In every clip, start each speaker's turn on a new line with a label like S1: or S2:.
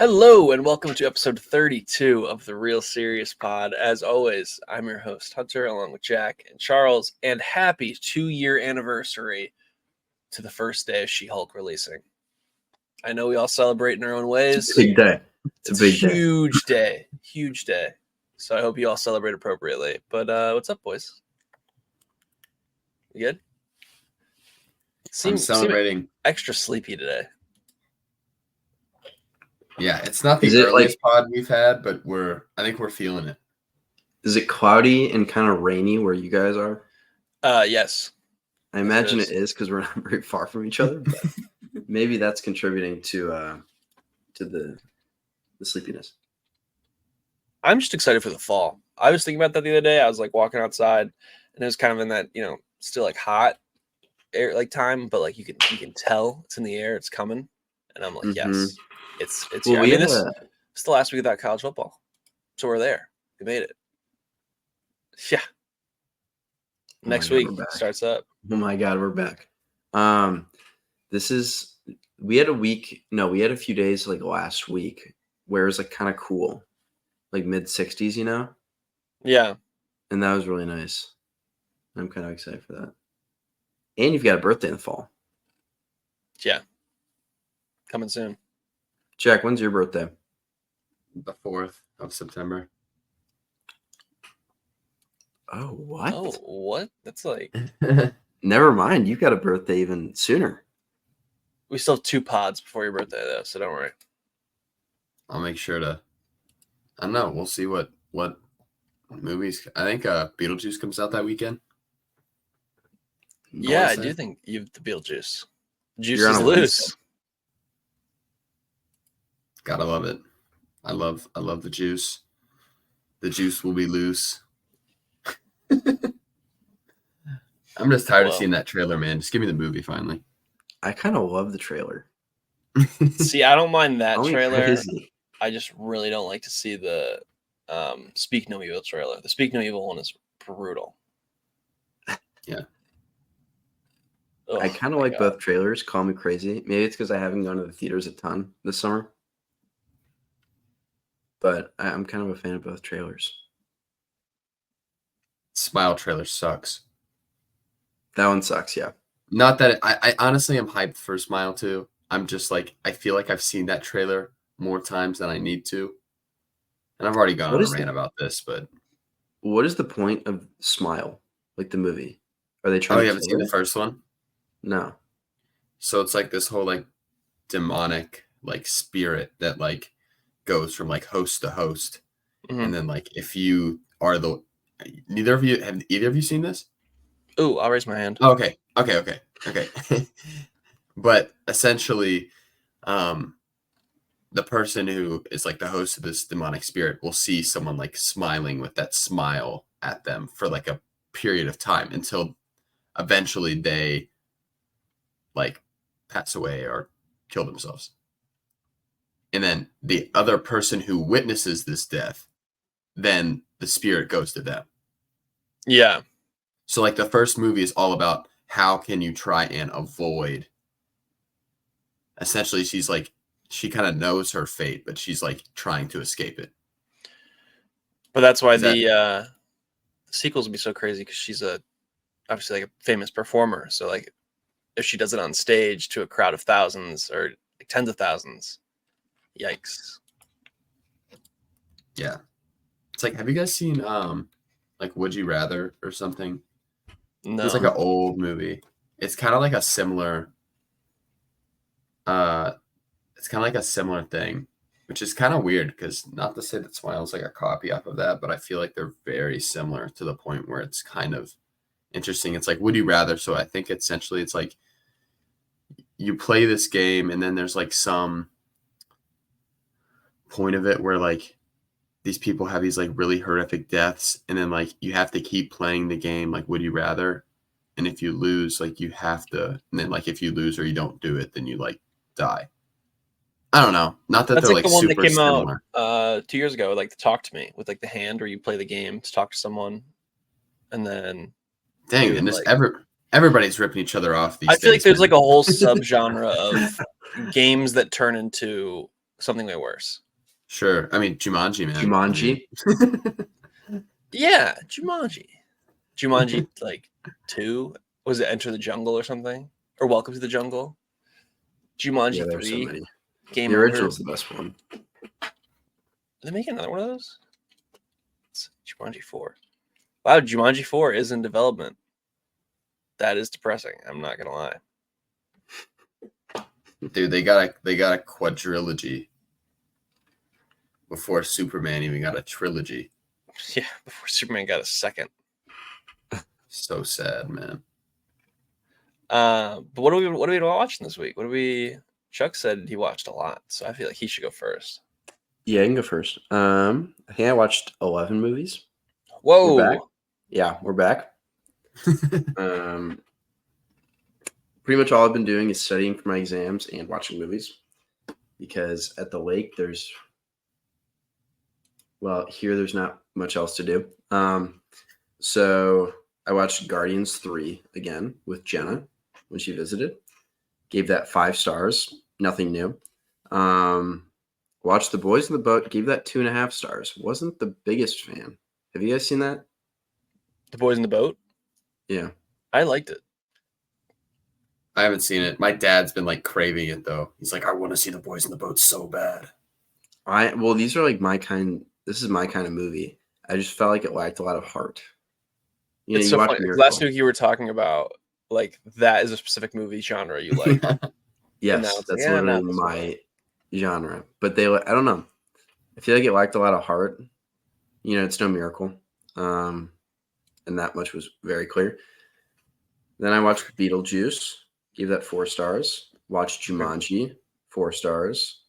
S1: Hello and welcome to episode 32 of the Real Serious Pod. As always, I'm your host Hunter along with Jack and Charles, and happy 2-year anniversary to the first day of She-Hulk releasing. I know we all celebrate in our own ways.
S2: It's a big day.
S1: It's a huge day. Huge day. So I hope you all celebrate appropriately. But what's up, boys? You good?
S3: I'm celebrating.
S1: Extra sleepy today.
S3: Yeah, it's not the earliest pod we've had, but I think we're feeling it.
S2: Is it cloudy and kind of rainy where you guys are?
S1: Yes.
S2: I imagine it is because we're not very far from each other, but maybe that's contributing to the sleepiness.
S1: I'm just excited for the fall. I was thinking about that the other day. I was like walking outside and it was kind of in that, still like hot air time, but like you can tell it's in the air, it's coming. And I'm like, yes. It's
S2: well,
S1: it's the last week without college football. So we're there. We made it. Yeah. Next week starts up.
S2: Oh my God, we're back. We had a few days like last week where it was like kind of cool. Like mid 60s,
S1: Yeah.
S2: And that was really nice. I'm kind of excited for that. And you've got a birthday in the fall.
S1: Yeah. Coming soon.
S2: Jack, when's your birthday?
S3: The 4th of September.
S2: Oh, what?
S1: Oh, what? That's like...
S2: Never mind. You've got a birthday even sooner.
S1: We still have 2 pods before your birthday, though, so don't worry.
S3: I'll make sure to... I don't know. We'll see what movies... I think Beetlejuice comes out that weekend.
S1: Yeah, I do think you have the Beetlejuice. Juice is loose.
S3: Gotta love it. I love the juice. The juice will be loose. I'm just tired of seeing that trailer, man. Just give me the movie finally.
S2: I kind of love the trailer.
S1: See, I don't mind that trailer. Crazy. I just really don't like to see the Speak No Evil trailer. The Speak No Evil one is brutal.
S3: Yeah.
S2: I kind of like both trailers. Call me crazy. Maybe it's because I haven't gone to the theaters a ton this summer. But I'm kind of a fan of both trailers.
S3: Smile trailer sucks.
S2: That one sucks, yeah.
S3: Not that I honestly am hyped for Smile too. I'm just like, I feel like I've seen that trailer more times than I need to. And I've already gone on a rant about this, but...
S2: What is the point of Smile? Like the movie? Are they trying to...
S3: you haven't seen the first one?
S2: No.
S3: So it's like this whole like demonic like spirit that like goes from like host to host. Mm-hmm. And then like if you are have either of you seen this?
S1: Oh, I'll raise my hand.
S3: Okay. But essentially the person who is like the host of this demonic spirit will see someone like smiling with that smile at them for like a period of time until eventually they like pass away or kill themselves. And then the other person who witnesses this death, then the spirit goes to them.
S1: Yeah.
S3: So like the first movie is all about how can you try and avoid. Essentially, she kind of knows her fate, but she's like trying to escape it.
S1: But that's why the sequels would be so crazy, because she's obviously like a famous performer. So like if she does it on stage to a crowd of thousands or like tens of thousands, yikes.
S3: Yeah. It's like, have you guys seen like Would You Rather or something?
S1: No.
S3: It's like an old movie. It's kind of like a similar thing, which is kind of weird because not to say that Smile's like a copy off of that, but I feel like they're very similar to the point where it's kind of interesting. It's like Would You Rather. So I think essentially it's like you play this game and then there's like some point of it where like these people have these like really horrific deaths, and then like you have to keep playing the game like Would You Rather, and if you lose like you have to, and then like if you lose or you don't do it then you like die. I don't know, not that
S1: that's
S3: they're
S1: like
S3: like
S1: the one
S3: super
S1: that came
S3: similar.
S1: Out 2 years ago, like the Talk to Me, with like the hand where you play the game to talk to someone, and then
S3: dang, and just everybody's ripping each other off these days.
S1: I feel like there's like a whole subgenre of games that turn into something way worse.
S3: Sure. I mean, Jumanji, man.
S2: Jumanji.
S1: Yeah, Jumanji. Jumanji, like 2. Was it Enter the Jungle or something? Or Welcome to the Jungle? Jumanji
S2: Yeah, there's so
S1: 3.
S2: many.
S1: Game
S2: The
S1: Over.
S2: original's the best one.
S1: Are they making another one of those? It's Jumanji 4. Wow, Jumanji 4 is in development. That is depressing. I'm not gonna lie.
S3: Dude, they got a quadrilogy before Superman even got a trilogy.
S1: Yeah, before Superman got a second.
S3: So sad, man.
S1: But what are we watching this week? Chuck said he watched a lot, so I feel like he should go first.
S2: Yeah, I can go first. I think I watched 11 movies.
S1: Whoa.
S2: We're back. Yeah, we're back. Pretty much all I've been doing is studying for my exams and watching movies, because at the lake there's not much else to do. So I watched Guardians 3 again with Jenna when she visited. Gave that 5 stars. Nothing new. Watched The Boys in the Boat. Gave that 2.5 stars. Wasn't the biggest fan. Have you guys seen that?
S1: The Boys in the Boat?
S2: Yeah.
S1: I liked it.
S3: I haven't seen it. My dad's been like craving it though. He's like, I want to see The Boys in the Boat so bad.
S2: These are like my kind. This is my kind of movie. I just felt like it lacked a lot of heart. You know,
S1: It's
S2: you
S1: so
S2: watch
S1: funny.
S2: Miracle.
S1: Last week you were talking about like that is a specific movie genre you like.
S2: Yes,
S1: now it's
S2: that's
S1: like,
S2: literally
S1: not this
S2: my genre. But I don't know. I feel like it lacked a lot of heart. You know, it's no Miracle. And that much was very clear. Then I watched Beetlejuice. Gave that 4 stars. Watched Jumanji, 4 stars.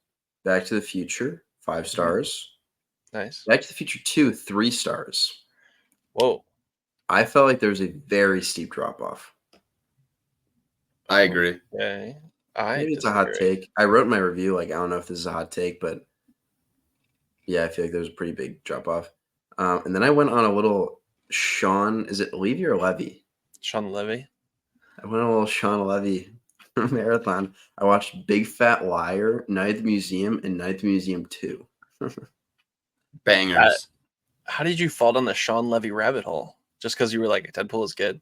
S2: Back to the Future, 5 stars.
S1: Nice.
S2: Back to the Future 2, 3 stars.
S1: Whoa.
S2: I felt like there was a very steep drop off.
S3: I agree.
S1: Okay.
S2: Maybe it's a hot take. I wrote my review, like, I don't know if this is a hot take, but yeah, I feel like there's a pretty big drop off. And then I went on a little is it Levy or Levy?
S1: Sean Levy.
S2: I went on a little Sean Levy marathon. I watched Big Fat Liar, Night at the Museum, and Night at the Museum 2.
S3: Bangers.
S1: How did you fall down the Sean Levy rabbit hole? Just because you were like, Deadpool is good?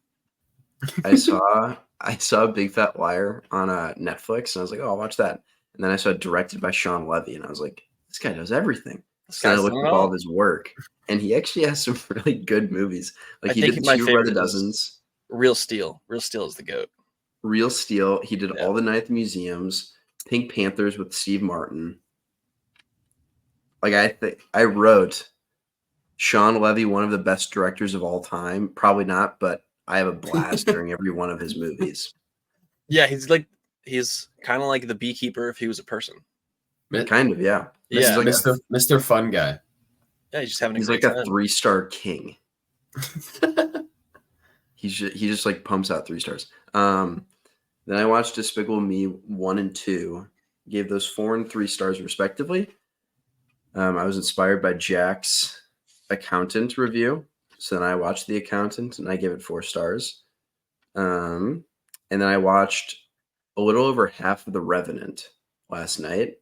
S2: I saw Big Fat Liar on Netflix, and I was like, oh, I'll watch that. And then I saw it directed by Sean Levy, and I was like, this guy knows everything. So I looked up all of his work, and he actually has some really good movies. Like he did Two by the Dozens.
S1: Real Steel. Real Steel is the GOAT.
S2: Real Steel. He did all the Night at the Museums. Pink Panthers with Steve Martin. Like I wrote Sean Levy, one of the best directors of all time. Probably not, but I have a blast during every one of his movies.
S1: Yeah, he's kind of like the Beekeeper if he was a person.
S2: Kind of, yeah.
S1: Yeah,
S2: like
S3: Mr. Fun Guy.
S1: Yeah, he's just having
S2: he's like a 3-star king. He just like pumps out 3 stars. Then I watched Despicable Me 1 and 2. Gave those 4 and 3 stars respectively. I was inspired by Jack's Accountant review. So then I watched The Accountant and I gave it 4 stars. And then I watched a little over half of The Revenant last night.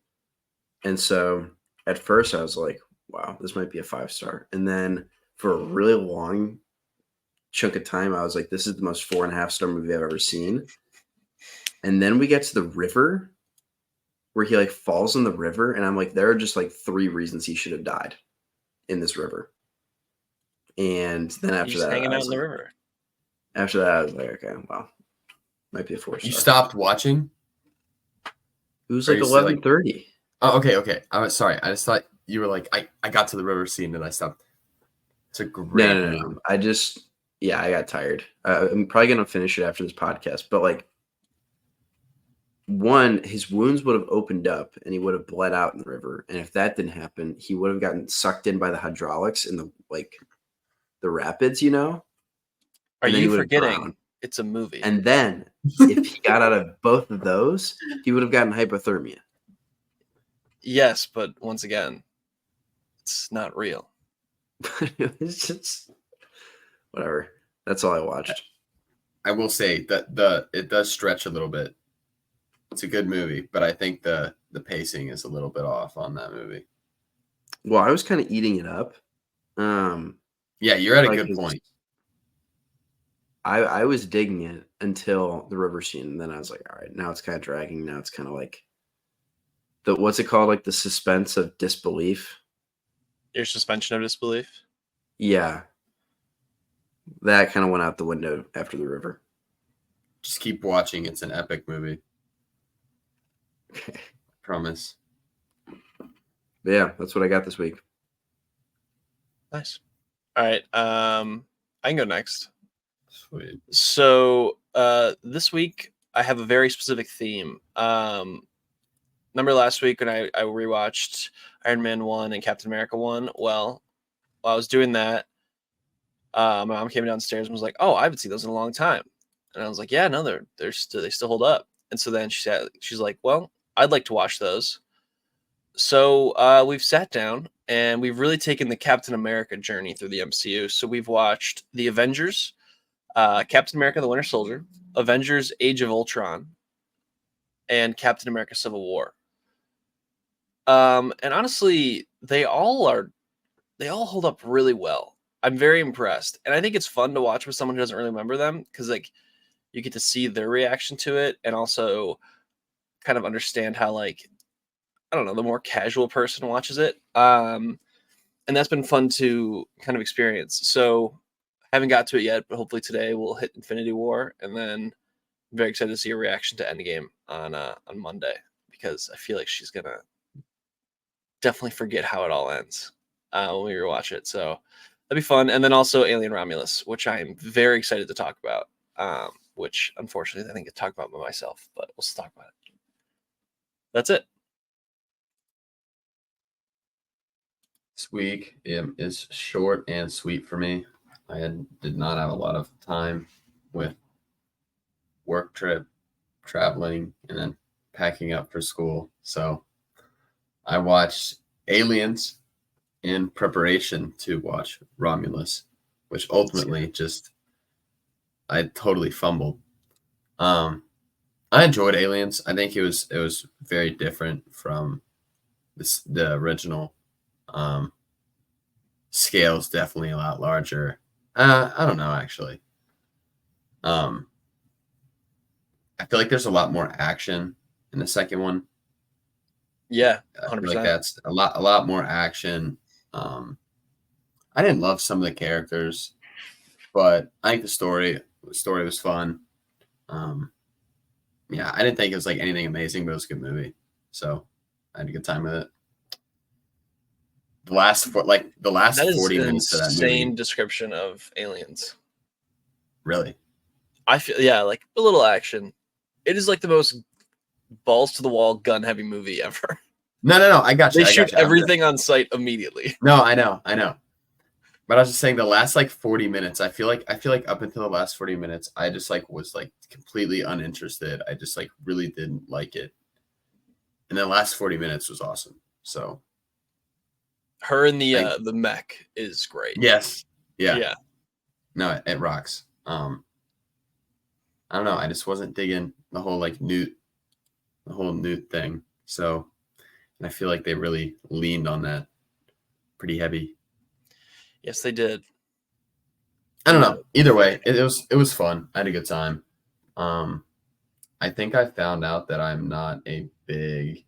S2: And so at first I was like, wow, this might be a 5-star. And then for a really long chunk of time, I was like, this is the most 4.5-star movie I've ever seen. And then we get to the river where he like falls in the river. And I'm like, there are just like 3 reasons he should have died in this river. And then after that,
S1: hanging out in the river.
S2: After that, I was like, okay, well, might be a 4-star.
S3: You stopped watching?
S2: It was like 11:30.
S3: Oh, okay. I was sorry. I just thought you were like, I got to the river scene and I stopped. It's a great movie.
S2: No. I got tired. I'm probably going to finish it after this podcast. But like, one, his wounds would have opened up and he would have bled out in the river. And if that didn't happen, he would have gotten sucked in by the hydraulics in the rapids, you know?
S1: Are you forgetting it's a movie?
S2: And then if he got out of both of those, he would have gotten hypothermia.
S1: Yes, but once again, it's not real.
S2: It's just whatever. That's all I watched.
S3: I will say that it does stretch a little bit. It's a good movie, but I think the the pacing is a little bit off on that movie.
S2: Well, I was kind of eating it up.
S3: Yeah, you're at a
S2: like,
S3: good point.
S2: I was digging it until the river scene, and then I was like, all right, now it's kind of dragging. Now it's kind of like what's it called? Like the suspense of disbelief.
S1: Your suspension of disbelief.
S2: Yeah. That kind of went out the window after the river.
S3: Just keep watching. It's an epic movie. Promise.
S2: But yeah, that's what I got this week.
S1: Nice. All right. I can go next.
S3: Sweet.
S1: So this week I have a very specific theme. Remember last week when I rewatched Iron Man 1 and Captain America 1? Well, while I was doing that, my mom came downstairs and was like, "Oh, I haven't seen those in a long time." And I was like, "Yeah, no, they still hold up." And so then she's like, "Well, I'd like to watch those." So we've sat down and we've really taken the Captain America journey through the MCU. So we've watched the Avengers, Captain America: The Winter Soldier, Avengers: Age of Ultron, and Captain America: Civil War. And honestly, they all hold up really well. I'm very impressed, and I think it's fun to watch with someone who doesn't really remember them because like you get to see their reaction to it, and also kind of understand how like I don't know the more casual person watches it. And that's been fun to kind of experience. So I haven't got to it yet, but hopefully today we'll hit Infinity War, and then I'm very excited to see a reaction to Endgame on Monday because I feel like she's gonna definitely forget how it all ends when we rewatch it. So that'd be fun. And then also Alien Romulus, which I am very excited to talk about. Which unfortunately I think I talk about by myself, but we'll still talk about it. That's it.
S3: This week is short and sweet for me. Did not have a lot of time with work trip, traveling, and then packing up for school. So I watched Aliens in preparation to watch Romulus, which ultimately I totally fumbled. I enjoyed Aliens. I think it was very different from the original. Scale is definitely a lot larger. I don't know actually. I feel like there's a lot more action in the second one.
S1: Yeah,
S3: I feel
S1: 100%.
S3: like that's a lot more action. I didn't love some of the characters, but I think the story was fun. Yeah, I didn't think it was like anything amazing, but it was a good movie. So I had a good time with it. The last 40 minutes of that movie.
S1: Insane description of Aliens.
S3: Really?
S1: I feel like a little action. It is like the most balls to the wall gun heavy movie ever.
S3: No. I got you.
S1: They shoot everything on sight immediately.
S3: No, I know. But I was just saying the last like 40 minutes, I feel like up until the last 40 minutes, I just like was like completely uninterested. I just like really didn't like it. And the last 40 minutes was awesome. So
S1: her in the mech is great.
S3: Yes. Yeah.
S1: Yeah.
S3: No, it rocks. I don't know. I just wasn't digging the whole Newt thing. So, and I feel like they really leaned on that pretty heavy.
S1: Yes, they did.
S3: I don't know. Either way, it was fun. I had a good time. I think I found out that I'm not a big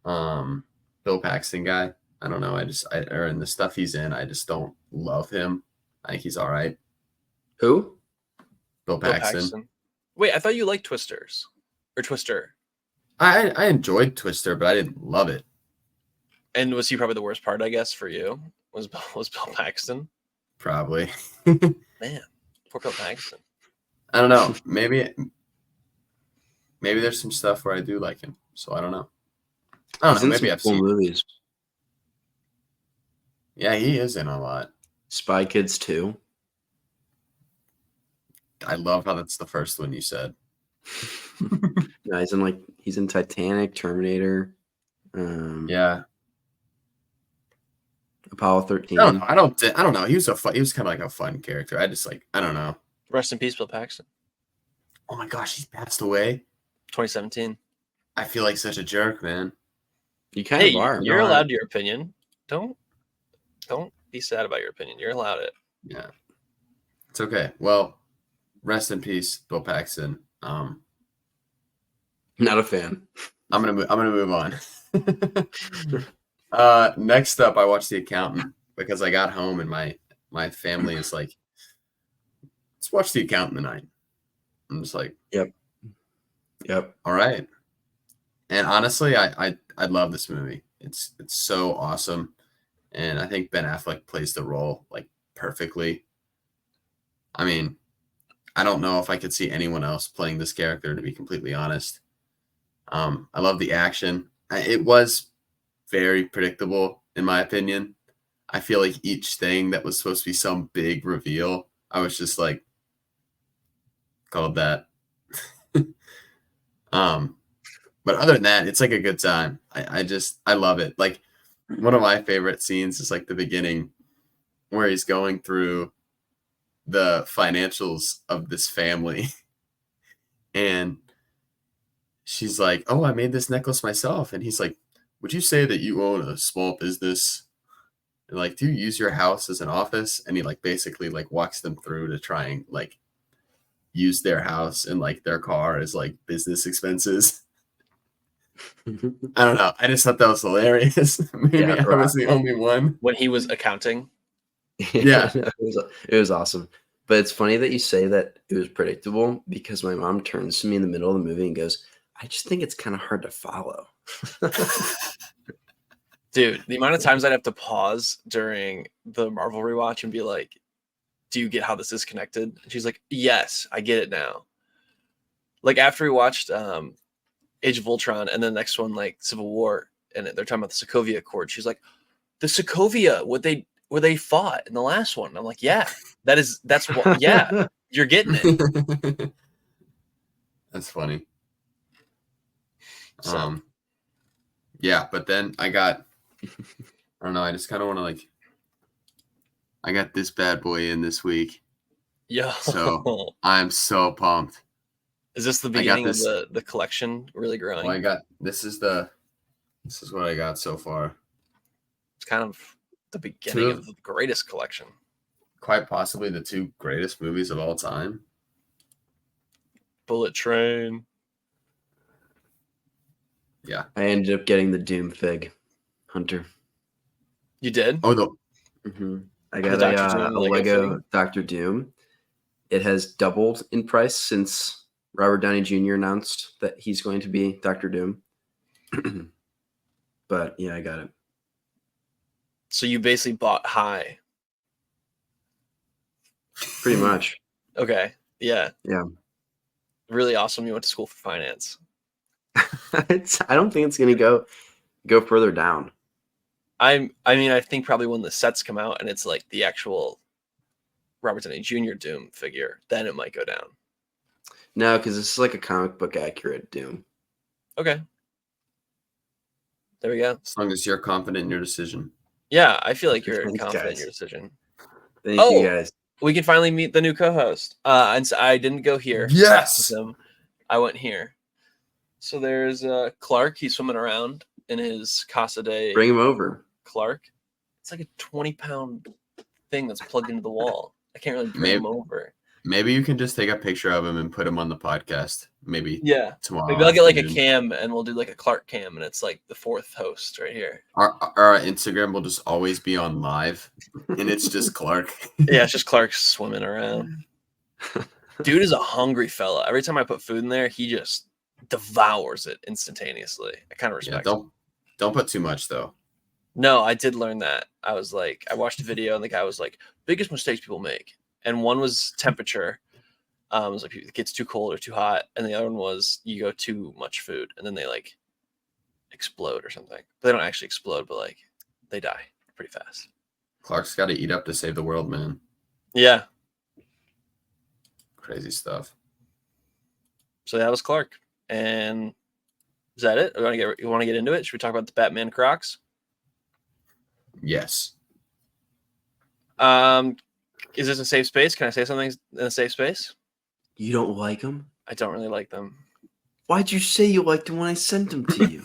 S3: Bill Paxton guy. I don't know. Or in the stuff he's in, I just don't love him. I think he's all right.
S2: Who?
S3: Bill Paxton.
S1: Wait, I thought you liked Twister.
S3: I enjoyed Twister, but I didn't love it.
S1: And was he probably the worst part, I guess, for you? Was Bill Paxton?
S3: Probably.
S1: Man, poor Bill Paxton.
S3: I don't know. Maybe there's some stuff where I do like him. So I don't know. Maybe I've seen
S2: movies.
S3: Yeah, he is in a lot.
S2: Spy Kids 2.
S3: I love how that's the first one you said.
S2: Yeah, he's in Titanic, Terminator.
S3: Yeah.
S2: Apollo 13.
S3: I don't know. He was kind of like a fun character. I don't know.
S1: Rest in peace, Bill Paxton.
S3: Oh my gosh, he's passed away.
S1: 2017.
S3: I feel like such a jerk, man.
S2: You kind
S1: Hey,
S2: of are.
S1: you're allowed your opinion. Don't be sad about your opinion. You're allowed it.
S3: Yeah, it's okay. Well, rest in peace, Bill Paxton.
S2: Not a fan.
S3: I'm gonna move on. Next up, I watched The Accountant because I got home and my family is like, let's watch The Accountant tonight. I'm just like,
S2: Yep.
S3: All right. And honestly, I love this movie. It's so awesome, and I think Ben Affleck plays the role like perfectly. I mean, I don't know if I could see anyone else playing this character, to be completely honest. I love the action. It was very predictable, in my opinion. I feel like each thing that was supposed to be some big reveal, I was just like, called that. But other than that, it's like a good time. I love it. Like one of my favorite scenes is like the beginning where he's going through the financials of this family and she's like, "Oh, I made this necklace myself." And he's like, "Would you say that you own a small business? And like, do you use your house as an office?" And he like basically like walks them through to try and like use their house and like their car as like business expenses. I don't know. I just thought that was hilarious. Maybe
S2: Yeah,
S3: I was the only one.
S1: When he was accounting.
S3: Yeah.
S2: it was awesome. But it's funny that you say that it was predictable because my mom turns to me in the middle of the movie and goes, "I just think it's kind of hard to follow."
S1: Dude, the amount of times I'd have to pause during the Marvel rewatch and be like, "Do you get how this is connected?" And she's like, "Yes, I get it now." Like after we watched Age of Ultron and the next one, like Civil War, and they're talking about the Sokovia Accord. She's like, "The Sokovia, where they fought in the last one." And I'm like, "Yeah, that's what. Yeah, you're getting it."
S3: That's funny.
S1: So
S3: Yeah, but then I don't know, I just kind of want to like, I got this bad boy in this week.
S1: yo,
S3: So I'm so pumped.
S1: is this the
S3: I got
S1: beginning of
S3: this.
S1: the collection really growing?
S3: Well, this is what I got so far.
S1: It's kind of the beginning of the greatest collection.
S3: Quite possibly the two greatest movies of all time.
S1: Bullet Train.
S3: Yeah.
S2: I ended up getting the Doom fig, Hunter.
S1: You did?
S3: Oh, the
S2: I got
S1: Dr. Doom
S2: a
S1: Lego
S2: Lego
S1: fig?
S2: Dr. Doom. It has doubled in price since Robert Downey Jr. announced that he's going to be Dr. Doom. But yeah, I got it.
S1: So you basically bought high.
S2: Pretty much.
S1: Okay. Yeah.
S2: Yeah.
S1: Really awesome. You went to school for finance.
S2: I don't think it's going to go further down.
S1: I mean, I think probably when the sets come out and it's like the actual Robert Downey Jr. Doom figure, then it might go down.
S2: No, because this is like a comic book accurate Doom.
S1: Okay. There we go.
S3: As long as you're confident in your decision.
S1: Yeah, I feel like you're
S2: Thanks,
S1: confident in
S2: guys.
S1: your decision.
S2: Thank you, guys.
S1: We can finally meet the new co-host. And so I didn't go here.
S3: Yes.
S1: With him. I went here. So there's Clark. He's swimming around in his Casa de
S2: Bring him over.
S1: Clark. It's like a 20-pound thing that's plugged into the wall. I can't really bring him over.
S3: Maybe you can just take a picture of him and put him on the podcast. Maybe tomorrow.
S1: Maybe I'll get like a cam and we'll do like a Clark cam and it's like the fourth host right here.
S3: Our Instagram will just always be on live and it's just Clark.
S1: Yeah, it's just Clark swimming around. Dude is a hungry fella. Every time I put food in there, he just devours it instantaneously. I kind of respect him.
S3: Don't put too much though.
S1: No, I did learn that. I was like, I watched a video and the guy was like, biggest mistakes people make. And one was temperature. It was like it gets too cold or too hot. And the other one was you go too much food and then they like explode or something. But they don't actually explode, but like they die pretty fast.
S3: Clark's got to eat up to save the world, man.
S1: Yeah.
S3: Crazy stuff.
S1: So that was Clark. And is that it? You want to get into it? Should we talk about the Batman Crocs?
S3: Yes.
S1: Is this a safe space? Can I say something in a safe space?
S2: You don't like them?
S1: I don't really like them.
S2: Why'd you say you liked them when I sent them to you?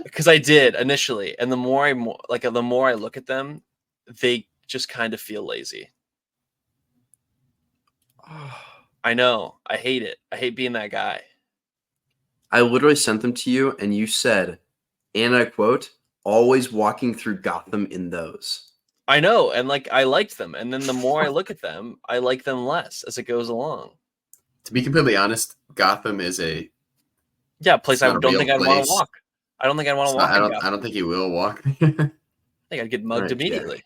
S1: Because I did initially, and the more I look at them, they just kind of feel lazy. I know. I hate it. I hate being that guy.
S2: I literally sent them to you, and you said, and I quote, "Always walking through Gotham in those."
S1: I know, and like I liked them, and then the more I look at them, I like them less as it goes along.
S3: To be completely honest, Gotham is a
S1: Place
S3: it's
S1: I
S3: not a
S1: don't
S3: real
S1: think I'd want to
S3: place.
S1: walk. I don't think I'd want
S3: It's
S1: to
S3: not,
S1: walk in Gotham.
S3: I don't think you will walk.
S1: I think I'd get mugged
S2: Alright,
S1: immediately.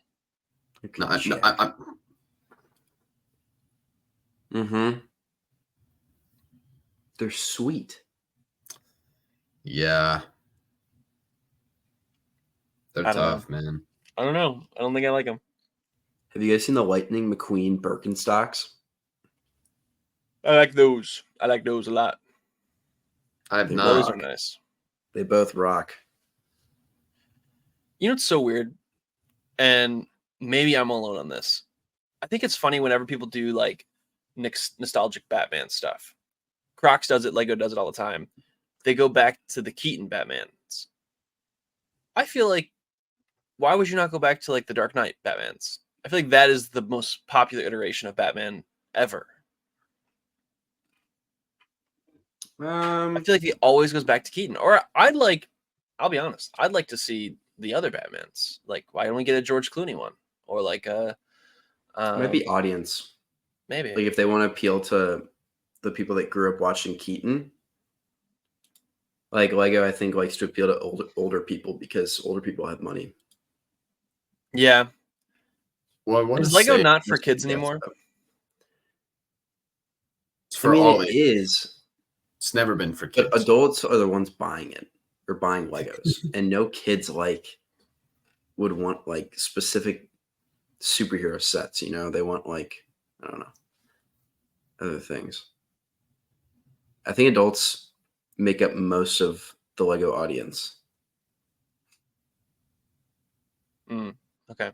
S2: Jack.
S3: No,
S2: Okay,
S3: no,
S2: Jack. They're sweet.
S3: yeah. They're
S1: I don't
S3: tough, man.
S1: I don't know. I don't think I like them.
S2: Have you guys seen the Lightning McQueen Birkenstocks?
S1: I like those. I like those a lot.
S3: I have
S2: They
S1: Those
S3: not.
S1: are nice.
S2: They both rock.
S1: You know what's so weird? And maybe I'm alone on this. I think it's funny whenever people do like nostalgic Batman stuff. Crocs does it, Lego does it all the time. They go back to the Keaton Batmans. I feel like, why would you not go back to like the Dark Knight Batmans? I feel like that is the most popular iteration of Batman ever. I feel like he always goes back to Keaton. Or I'll be honest, I'd like to see the other Batmans. Like, why don't we get a George Clooney one? Or like a
S2: Might be audience.
S1: maybe.
S2: Like if they want to appeal to the people that grew up watching Keaton. Like Lego, I think likes to appeal to older people because older people have money.
S1: Yeah.
S3: Well, I want
S1: Is
S3: to
S1: Lego
S3: say
S1: not for kids anymore?
S3: it's
S2: I
S3: for
S2: mean,
S3: all
S2: it
S3: ages.
S2: is,
S3: It's never been for
S2: but
S3: kids.
S2: adults are the ones buying it or buying Legos, and no kids would want like specific superhero sets. You know, they want like I don't know other things. I think adults make up most of the Lego audience.
S1: Okay.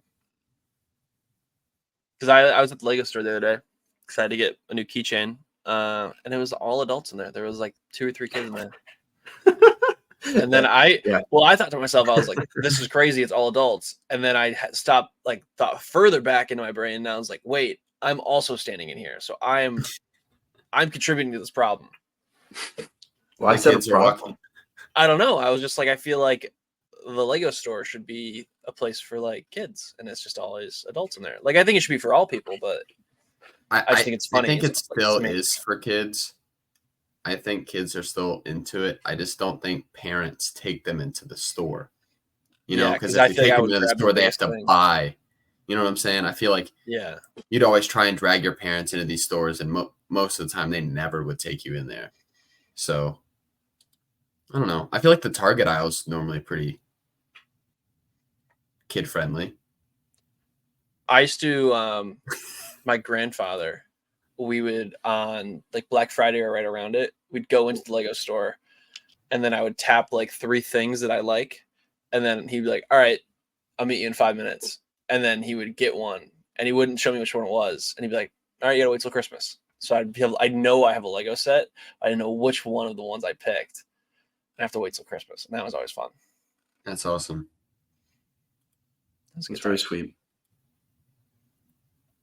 S1: Because I was at the Lego store the other day because I had to get a new keychain, and it was all adults in there. There was like 2 or 3 kids in there. And then I thought to myself, I was like, this is crazy. It's all adults. And then I stopped, like, thought further back into my brain. And I was like, wait, I'm also standing in here. So I'm contributing to this problem.
S2: Why is that a problem?
S1: I don't know. I was just like, I feel like the Lego store should be a place for like kids, and it's just always adults in there. Like, I think it should be for all people, but I just think it's funny.
S3: I think it still
S1: like,
S3: is for kids. I think kids are still into it. I just don't think parents take them into the store. You know, because if you take them into the store, they have to buy. You know what I'm saying? I feel like you'd always try and drag your parents into these stores, and most of the time they never would take you in there. So I don't know. I feel like the Target aisle is normally pretty kid friendly.
S1: I used to, my grandfather, we would on like Black Friday or right around it, we'd go into the Lego store, and then I would tap like 3 things that I like, and then he'd be like, all right, I'll meet you in 5 minutes. And then he would get one, and he wouldn't show me which one it was. And he'd be like, all right, you gotta wait till Christmas. So I know I have a Lego set. I didn't know which one of the ones I picked. I have to wait till Christmas. And that was always fun.
S3: That's awesome.
S2: That's very sweet.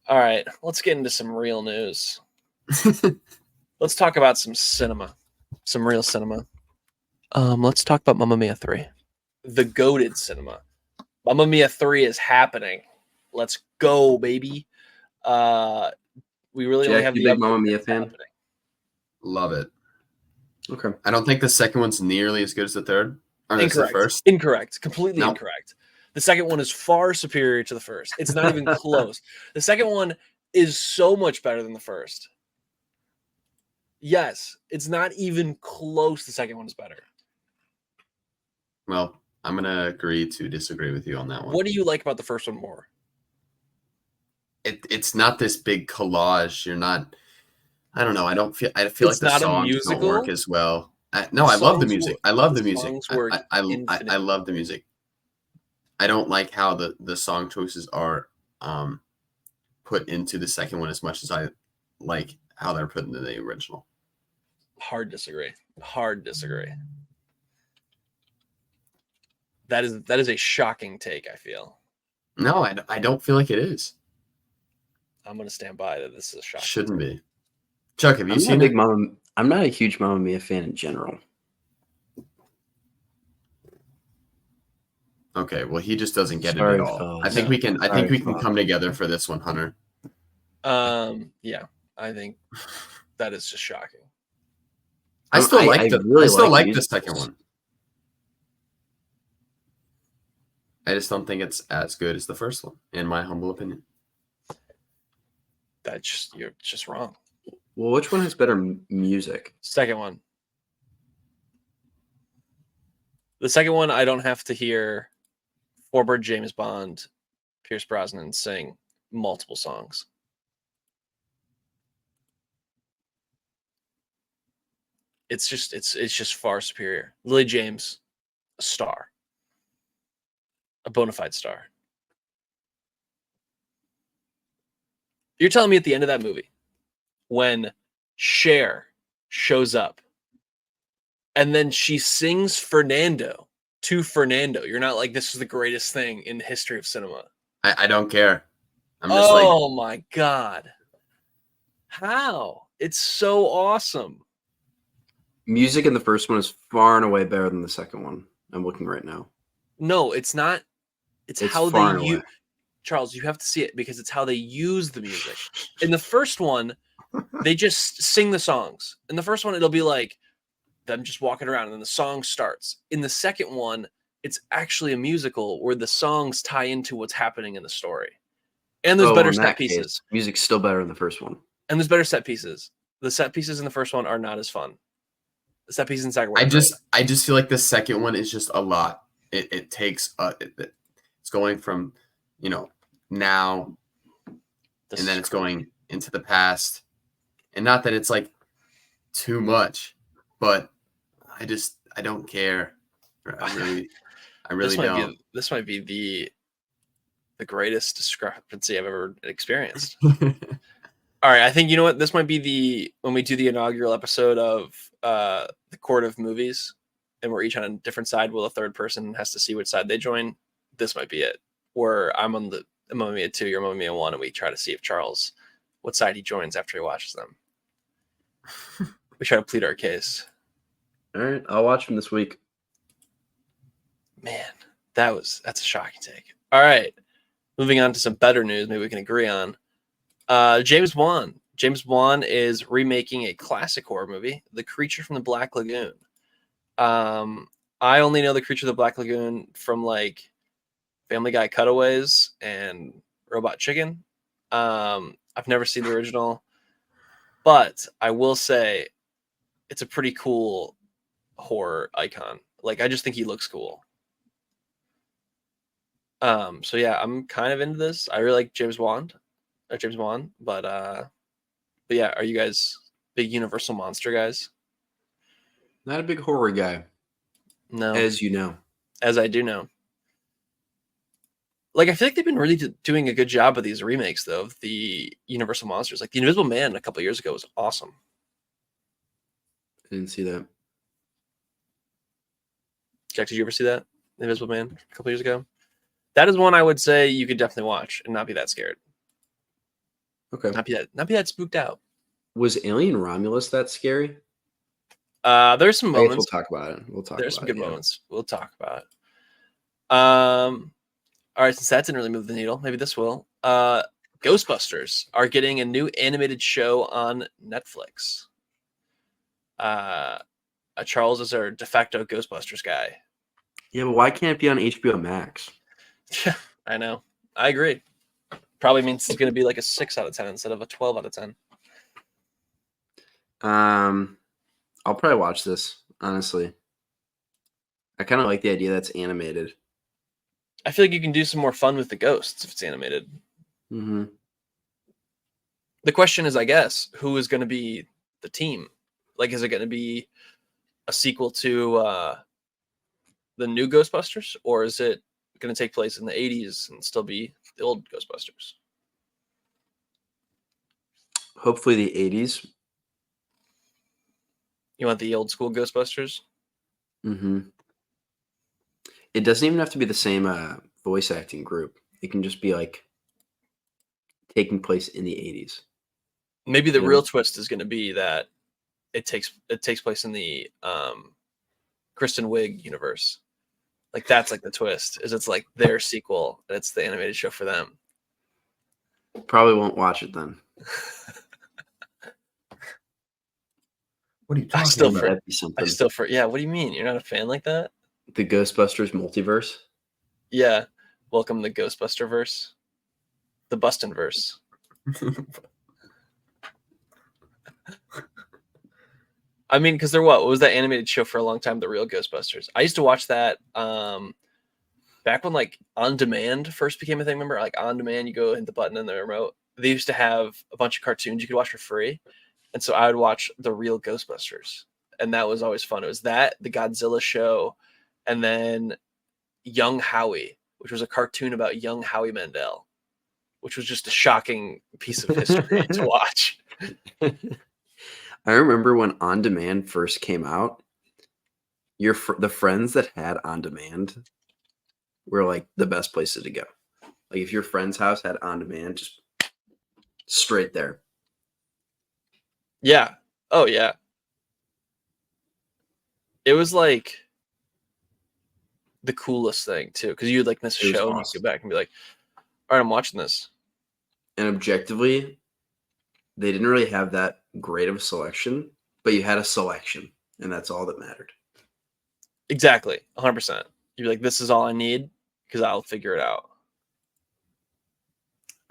S1: All right, let's get into some real news. Let's talk about some cinema, some real cinema. Let's talk about Mamma Mia 3, the goated cinema. Mamma Mia 3 is happening. Let's go, baby. We really only have the
S2: big Mamma Mia fan.
S1: Happening.
S3: Love it.
S2: Okay.
S3: I don't think the second one's nearly as good as the third. Or
S1: Incorrect.
S3: The first.
S1: Incorrect. Completely incorrect. The second one is far superior to the first. It's not even close. The second one is so much better than the first. Yes, it's not even close. The second one is better.
S3: Well, I'm gonna agree to disagree with you on that one.
S1: What do you like about the first one more?
S3: It's not this big collage. You're not. I don't know. I feel like the songs don't work as well. I love the music. I love the music. I love the music. I don't like how the song choices are put into the second one as much as I like how they're put into the original.
S1: Hard disagree. Hard disagree. That is a shocking take, I feel.
S3: No, I don't feel like it is.
S1: I'm going to stand by that this is a shocking
S3: Shouldn't
S1: take.
S3: be. Chuck, have you seen it?
S2: I'm not a huge Mamma Mia fan in general.
S3: Okay, well, he just doesn't get
S2: Sorry,
S3: it at all.
S2: fellas.
S3: I think we can. I
S2: Sorry,
S3: think we can
S2: fellas.
S3: come together for this one, Hunter.
S1: Yeah, I think that is just shocking.
S3: I still like the
S2: musicals.
S3: second one. I just don't think it's as good as the first one, in my humble opinion.
S1: You're just wrong.
S2: Well, which one has better music?
S1: Second one. The second one, I don't have to hear Forbert James Bond, Pierce Brosnan sing multiple songs. It's just far superior. Lily James, a star. A bona fide star. You're telling me at the end of that movie, when Cher shows up and then she sings Fernando to Fernando, you're not like, this is the greatest thing in the history of cinema.
S3: I don't care. I'm just like,
S1: my God. How? It's so awesome.
S2: Music in the first one is far and away better than the second one. I'm looking right now.
S1: No, it's not. It's how
S2: far
S1: they
S2: and
S1: use.
S2: away.
S1: Charles, you have to see it because it's how they use the music. In the first one, they just sing the songs. In the first one, it'll be like them just walking around and then the song starts. In the second one, it's actually a musical where the songs tie into what's happening in the story. And there's better set pieces.
S2: Music's still better than the first one.
S1: And there's better set pieces. The set pieces in the first one are not as fun. The set pieces in the second one.
S3: I just feel like the second one is just a lot. It takes it's going from, now, and then it's going into the past, and not that it's like too much, but I don't care. I really don't.
S1: This might be the greatest discrepancy I've ever experienced. All right, I think you know what, this might be when we do the inaugural episode of the Court of Movies, and we're each on a different side. Well, a third person has to see which side they join. This might be it, where I'm on the Mamma Mia 2, you're Mamma Mia 1, and we try to see if Charles, what side he joins after he watches them. We try to plead our case.
S2: All right, I'll watch them this week.
S1: Man, that's a shocking take. All right, moving on to some better news. Maybe we can agree on. James Wan. James Wan is remaking a classic horror movie, The Creature from the Black Lagoon. I only know The Creature of the Black Lagoon from like Family Guy Cutaways and Robot Chicken. I've never seen the original, but I will say it's a pretty cool horror icon. Like, I just think he looks cool. So yeah, I'm kind of into this. I really like James Wan, but yeah, are you guys big Universal monster guys?
S2: Not a big horror guy.
S1: No.
S2: As you know.
S1: As I do know. Like, I feel like they've been really doing a good job of these remakes, though, of the Universal monsters. Like, The Invisible Man a couple years ago was awesome.
S2: I didn't see that.
S1: Jack, did you ever see that? The Invisible Man a couple years ago? That is one I would say you could definitely watch and not be that scared.
S2: Okay.
S1: Not be that spooked out.
S2: Was Alien Romulus that scary?
S1: There's some moments.
S2: We'll talk about it.
S1: There's some good moments. We'll talk about it. All right, since that didn't really move the needle, maybe this will. Ghostbusters are getting a new animated show on Netflix. Charles is our de facto Ghostbusters guy.
S2: Yeah, but why can't it be on HBO Max?
S1: Yeah, I know. I agree. Probably means it's going to be like a 6 out of 10 instead of a 12 out of 10.
S2: I'll probably watch this, honestly. I kind of like the idea that's animated.
S1: I feel like you can do some more fun with the ghosts if it's animated.
S2: Mm-hmm.
S1: The question is, I guess, who is going to be the team? Like, is it going to be a sequel to the new Ghostbusters, or is it going to take place in the 80s and still be the old Ghostbusters?
S2: Hopefully the 80s.
S1: You want the old school Ghostbusters?
S2: Mm-hmm. It doesn't even have to be the same voice acting group. It can just be like taking place in the 80s.
S1: Maybe the
S2: You know?
S1: real twist is going to be that it takes place in the Kristen Wiig universe. Like that's like the twist. Is it's like their sequel and it's the animated show for them.
S2: Probably won't watch it then.
S3: What are you
S1: I
S3: talking
S1: still
S3: about?
S1: for
S2: That'd be something.
S1: yeah. What do you mean? You're not a fan like that?
S2: The Ghostbusters multiverse.
S1: Yeah. Welcome to Ghostbuster verse, the Bustin verse. I mean, because what was that animated show for a long time? The Real Ghostbusters. I used to watch that back when like On Demand first became a thing. Remember, like On Demand, you go hit the button in the remote. They used to have a bunch of cartoons you could watch for free, and so I would watch The Real Ghostbusters, and that was always fun. It was that, the Godzilla show, and then Young Howie, which was a cartoon about young Howie Mandel, which was just a shocking piece of history to watch.
S2: I remember when On Demand first came out. The friends that had On Demand were like the best places to go. Like if your friend's house had On Demand, just straight there.
S1: Yeah. Oh yeah. It was like the coolest thing too, because you'd like miss a
S2: It was
S1: show and you
S2: awesome.
S1: go back and be like, "All right, I'm watching this."
S2: And objectively, they didn't really have that great of a selection, but you had a selection, and that's all that mattered.
S1: Exactly, 100%. You'd be like, "This is all I need," because I'll figure it out.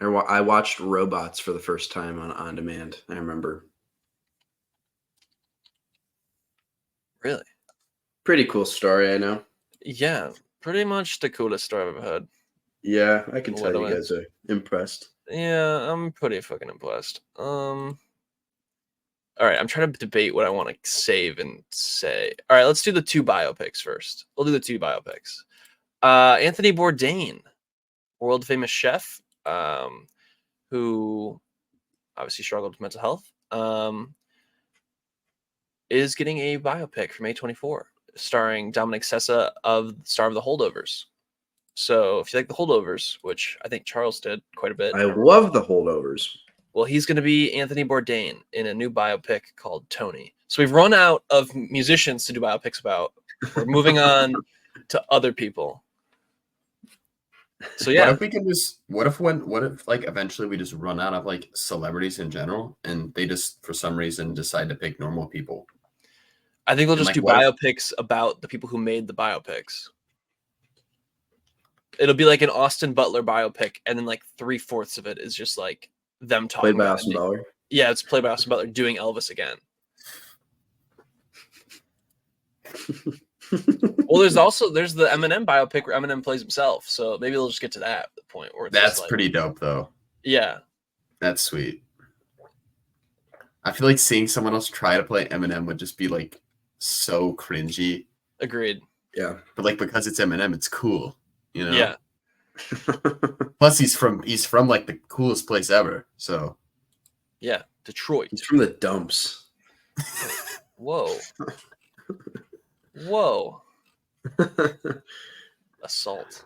S2: I watched Robots for the first time on Demand. I remember.
S1: Really?
S2: Pretty cool story, I know.
S1: Yeah, pretty much the coolest story I've ever heard.
S2: Yeah, I can tell you
S1: Literally.
S2: guys are impressed.
S1: Yeah, I'm pretty fucking impressed. All right, I'm trying to debate what I want to save and say. All right, let's do the two biopics first. We'll do the two biopics. Anthony Bourdain, world famous chef, who obviously struggled with mental health, is getting a biopic from A24, starring Dominic Sessa, star of The Holdovers. So if you like The Holdovers, which I think Charles did quite a bit,
S2: I love The Holdovers.
S1: well, he's going to be Anthony Bourdain in a new biopic called Tony. So we've run out of musicians to do biopics about. We're moving on to other people. So yeah,
S3: what if like eventually we just run out of like celebrities in general and they just for some reason decide to pick normal people?
S1: I think they'll
S3: And
S1: just
S3: like
S1: do biopics about the people who made the biopics. It'll be like an Austin Butler biopic, and then like 3/4 of it is just like them talking
S2: Played by
S1: about
S2: Austin
S1: it.
S2: Butler.
S1: Yeah, it's played by Austin Butler doing Elvis again. Well, there's the Eminem biopic where Eminem plays himself, so maybe they'll just get to that the point where it's
S3: that's
S1: just like,
S3: pretty dope though.
S1: yeah,
S3: That's sweet. I feel like seeing someone else try to play Eminem would just be like so cringy.
S1: agreed.
S2: Yeah.
S3: But like because it's Eminem, it's cool, you know?
S1: Yeah,
S3: Plus he's from like the coolest place ever. So
S1: yeah, Detroit.
S2: He's from the dumps.
S1: Whoa, whoa, assault.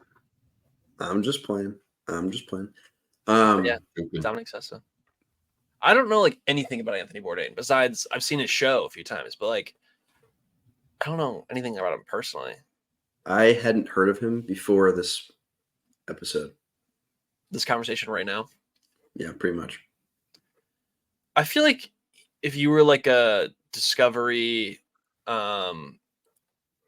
S2: I'm just playing.
S1: Yeah, Dominic Sessa. I don't know like anything about Anthony Bourdain besides I've seen his show a few times, but like I don't know anything about him personally.
S2: I hadn't heard of him before this episode.
S1: This conversation right now.
S2: Yeah, pretty much.
S1: I feel like if you were like a Discovery,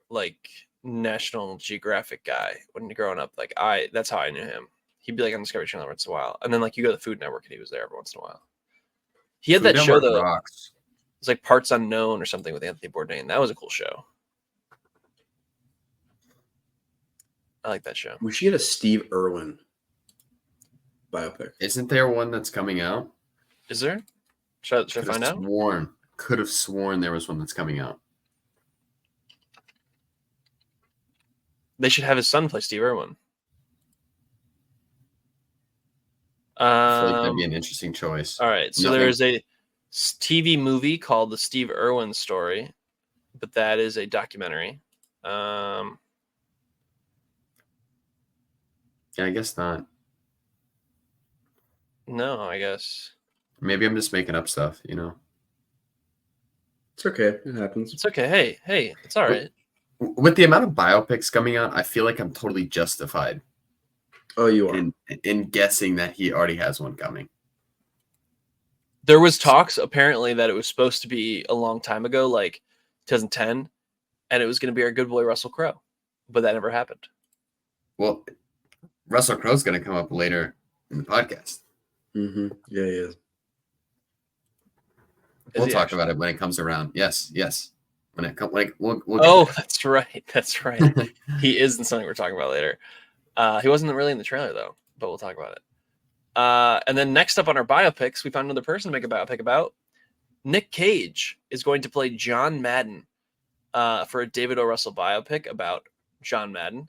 S1: like National Geographic guy when you're growing up, like that's how I knew him. He'd be like on Discovery Channel once in a while, and then like you go to the Food Network and he was there every once in a while. He had
S3: Food
S1: that show
S3: Network
S1: though.
S3: rocks.
S1: It's like Parts Unknown or something with Anthony Bourdain. That was a cool show. I like that show.
S2: We should get a Steve Irwin biopic.
S3: Isn't there one that's coming out?
S1: Is there? Should I find out?
S3: Could have sworn there was one that's coming out.
S1: They should have his son play Steve Irwin.
S3: I feel like that'd be an interesting choice.
S1: All right, so there's a TV movie called The Steve Irwin Story, but that is a documentary.
S3: Yeah, I guess not.
S1: No, I guess
S3: Maybe I'm just making up stuff,
S2: It's okay. It happens.
S1: it's okay. Hey, it's all right.
S3: With the amount of biopics coming out, I feel like I'm totally justified
S2: Oh, you are.
S3: in guessing that he already has one coming.
S1: There was talks apparently that it was supposed to be a long time ago, like 2010, and it was going to be our good boy Russell Crowe, but that never happened.
S3: Well, Russell Crowe's going to come up later in the podcast.
S2: Mm-hmm. Yeah, he is.
S3: We'll talk about it when it comes around. Yes. When it comes, we'll
S1: Oh,
S3: get
S1: that's right.
S3: there.
S1: He is in something we're talking about later. He wasn't really in the trailer though, but we'll talk about it. And then next up on our biopics, we found another person to make a biopic about. Nick Cage is going to play John Madden for a David O. Russell biopic about John Madden.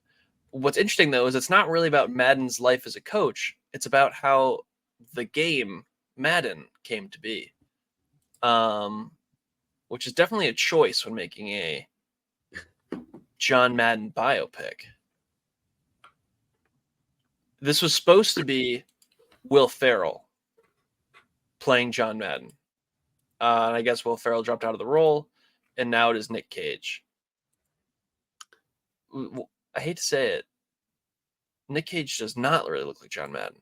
S1: What's interesting though is it's not really about Madden's life as a coach. It's about how the game Madden came to be. Which is definitely a choice when making a John Madden biopic. This was supposed to be Will Ferrell playing John Madden. And I guess Will Ferrell dropped out of the role, and now it is Nick Cage. I hate to say it. Nick Cage does not really look like John Madden.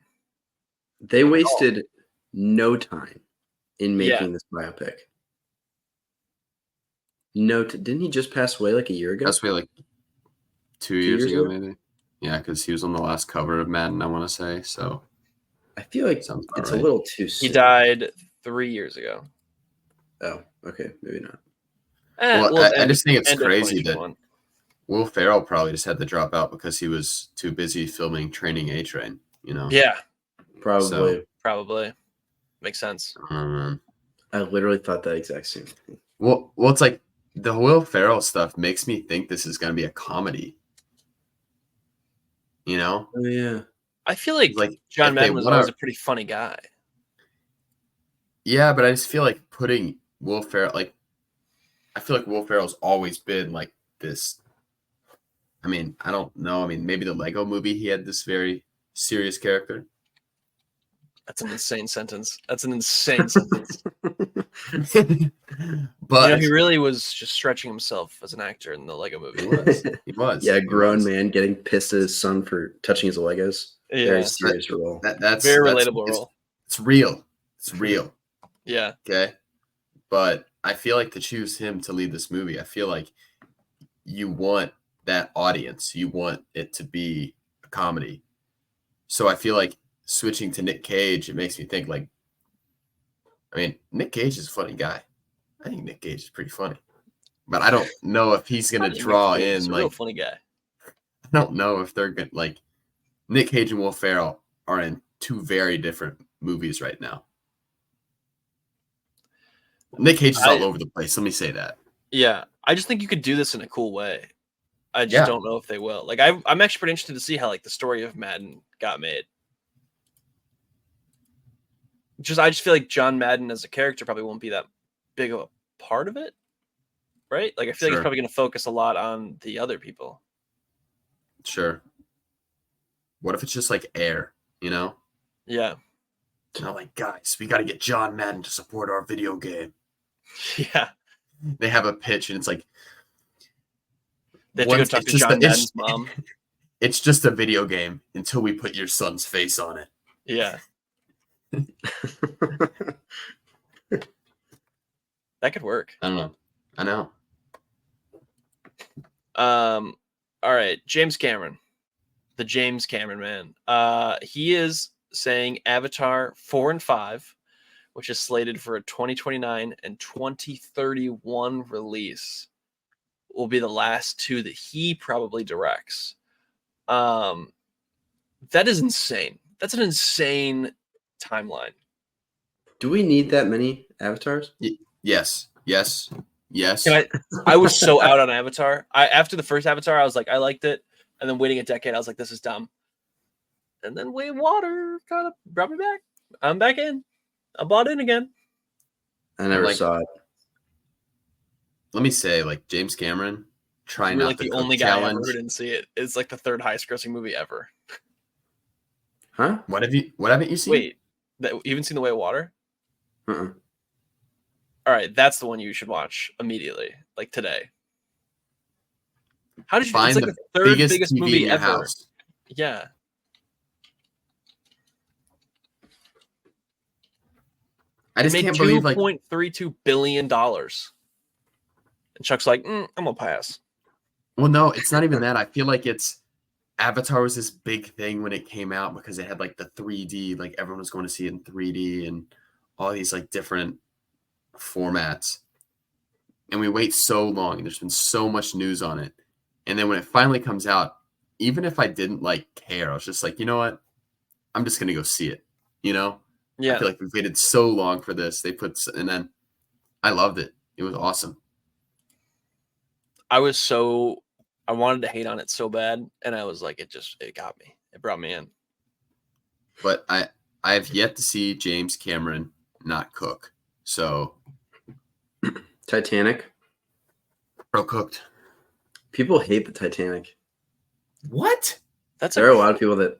S2: They wasted no time in making
S1: Yeah.
S2: this biopic. Didn't he just pass away like a year ago?
S3: Passed away like 2 years ago, maybe. Yeah, because he was on the last cover of Madden, I want to say. So
S2: I feel like
S3: sounds about
S2: it's
S3: right.
S2: a little too soon.
S1: He died 3 years ago.
S2: Oh, okay, maybe not.
S3: Well, I just think it's
S1: end of
S3: crazy that
S1: 2021.
S3: Will Ferrell probably just had to drop out because he was too busy filming Training A-Train,
S1: Yeah,
S2: Probably.
S1: probably. Makes sense.
S2: I literally thought that exact same thing.
S3: Well, it's like the Will Ferrell stuff makes me think this is going to be a comedy.
S2: Oh, yeah.
S1: I feel like John
S3: if they
S1: Madden was
S3: wanna-
S1: always a pretty funny guy.
S3: Yeah, but I just feel like putting Will Ferrell, I feel like Will Ferrell's always been like this. I mean, I don't know. I mean, maybe the Lego movie, he had this very serious character.
S1: That's an insane sentence. That's an insane sentence.
S3: But
S1: he really was just stretching himself as an actor in the Lego movie.
S3: he was.
S2: Yeah, a grown man getting pissed at his son for touching his Legos.
S1: Yeah,
S2: Very serious role.
S3: That's
S1: very relatable role.
S3: It's real. It's real.
S1: Yeah.
S3: Okay. But I feel like to choose him to lead this movie, I feel like you want that audience. You want it to be a comedy. So I feel like switching to Nick Cage, it makes me think Nick Cage is a funny guy. I think Nick Cage is pretty funny. But I don't know if he's going to draw in
S1: He's a real funny guy.
S3: I don't know if they're going to Nick Cage and Will Ferrell are in two very different movies right now. Nick Cage is all over the place. Let me say that.
S1: Yeah. I just think you could do this in a cool way. I just don't know if they will. I'm actually pretty interested to see how the story of Madden got made. I just feel like John Madden as a character probably won't be that big of a part of it. Right? I feel like he's probably going to focus a lot on the other people.
S3: Sure. What if it's just Air,
S1: Yeah.
S3: Guys, we got to get John Madden to support our video game.
S1: Yeah.
S3: They have a pitch and it's
S1: they have to go talk to John Madden's mom.
S3: It's just a video game until we put your son's face on it.
S1: Yeah. That could work.
S3: I don't know. I know.
S1: All right, James Cameron. The James Cameron man. He is saying Avatar 4 and 5, which is slated for a 2029 and 2031 release, will be the last two that he probably directs. That is insane. That's an insane timeline.
S2: Do we need that many avatars?
S3: Yes.
S1: I was so out on Avatar. After the first Avatar, I was like, I liked it. And then waiting a decade, I was like, this is dumb. And then Way of Water kind of brought me back. I'm back in. I bought in again.
S2: I never saw it.
S3: let me say, like James Cameron, try
S1: You're
S3: not
S1: like
S3: to
S1: the
S3: cook
S1: only guy ever
S3: challenge.
S1: who didn't see it. It's like the third highest grossing movie ever.
S2: Huh?
S3: What haven't you seen?
S1: Wait, you haven't seen The Way of Water?
S2: Uh-uh.
S1: All right, that's the one you should watch immediately, like today. How did you? It's
S3: Find
S1: like
S3: the
S1: the third
S3: biggest
S1: biggest
S3: TV in
S1: movie
S3: your
S1: ever.
S3: house.
S1: Yeah.
S3: I just
S1: made
S3: can't believe like
S1: $2.32 billion. And Chuck's like, I'm gonna pass.
S3: well, no, it's not even that. I feel like it's Avatar was this big thing when it came out because it had like the 3D, like everyone was going to see it in 3D and all these like different formats. And we wait so long and there's been so much news on it. And then when it finally comes out, even if I didn't like care, I was just like, you know what? I'm just gonna go see it. You know? I
S1: Yeah.
S3: feel like we've waited so long for this. And then I loved it. It was awesome.
S1: I wanted to hate on it so bad, and I was like, it got me. It brought me in.
S3: But I've yet to see James Cameron not cook. So
S2: Titanic.
S3: bro cooked.
S2: People hate the Titanic.
S3: What?
S2: There are a lot of people that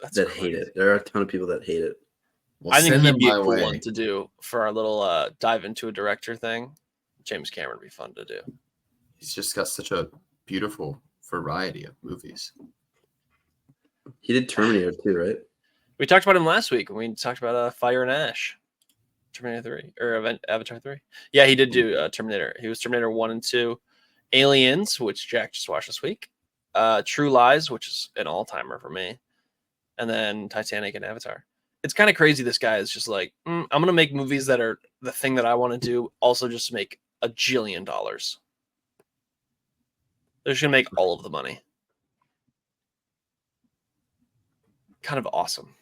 S2: hate
S1: crazy.
S2: it. There are a ton of people that hate it.
S3: Well,
S1: I think
S3: send
S1: he'd
S3: them
S1: be a
S3: my
S1: cool
S3: way.
S1: one to do for our little dive into a director thing. James Cameron would be fun to do.
S3: He's just got such a beautiful variety of movies.
S2: He did Terminator too, right?
S1: We talked about him last week when we talked about Fire and Ash, Terminator 3 or Avatar 3. Yeah, he did do Terminator. He was Terminator 1 and 2, Aliens, which Jack just watched this week, True Lies, which is an all-timer for me, and then Titanic and Avatar. It's kind of crazy. This guy is just like, I'm going to make movies that are the thing that I want to do, also just to make $1 jillion. They're just going to make all of the money. Kind of awesome.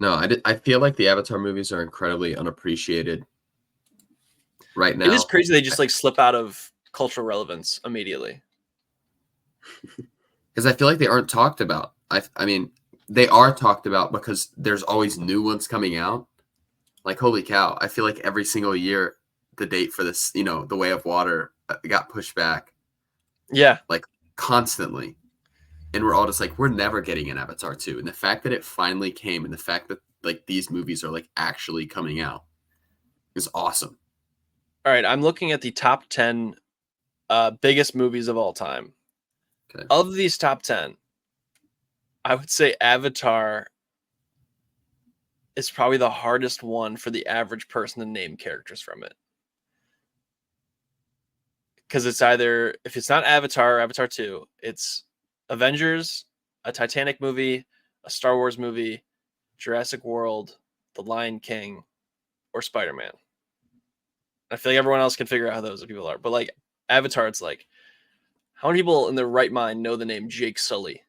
S3: No, I feel like the Avatar movies are incredibly unappreciated right now.
S1: It is crazy. They just like slip out of cultural relevance immediately.
S3: Because I feel like they aren't talked about. I mean, they are talked about because there's always new ones coming out. Like, holy cow. I feel like every single year, the date for this, The Way of Water got pushed back.
S1: Yeah.
S3: Like, constantly. And we're all just like, we're never getting an Avatar 2. And the fact that it finally came and the fact that, like, these movies are, like, actually coming out is awesome.
S1: All right. I'm looking at the top 10 biggest movies of all time.
S3: Okay.
S1: Of these top 10, I would say Avatar is probably the hardest one for the average person to name characters from it. Because it's either, if it's not Avatar or Avatar 2, it's Avengers, a Titanic movie, a Star Wars movie, Jurassic World, The Lion King, or Spider-Man. I feel like everyone else can figure out how those people are. But like Avatar, it's like, how many people in their right mind know the name Jake Sully?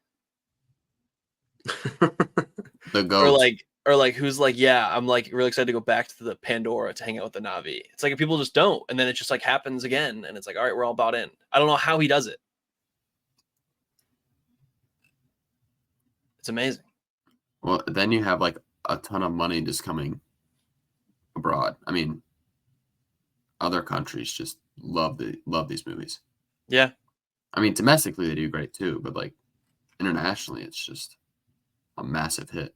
S3: The GOAT.
S1: Or like who's like, yeah, I'm like really excited to go back to the Pandora to hang out with the Na'vi. It's like if people just don't, and then it just like happens again, and it's like, all right, we're all bought in. I don't know how he does it. It's amazing.
S3: Well, then you have like a ton of money just coming abroad. I mean, other countries just love these movies.
S1: Yeah.
S3: I mean, domestically they do great too, but like internationally, it's just a massive hit.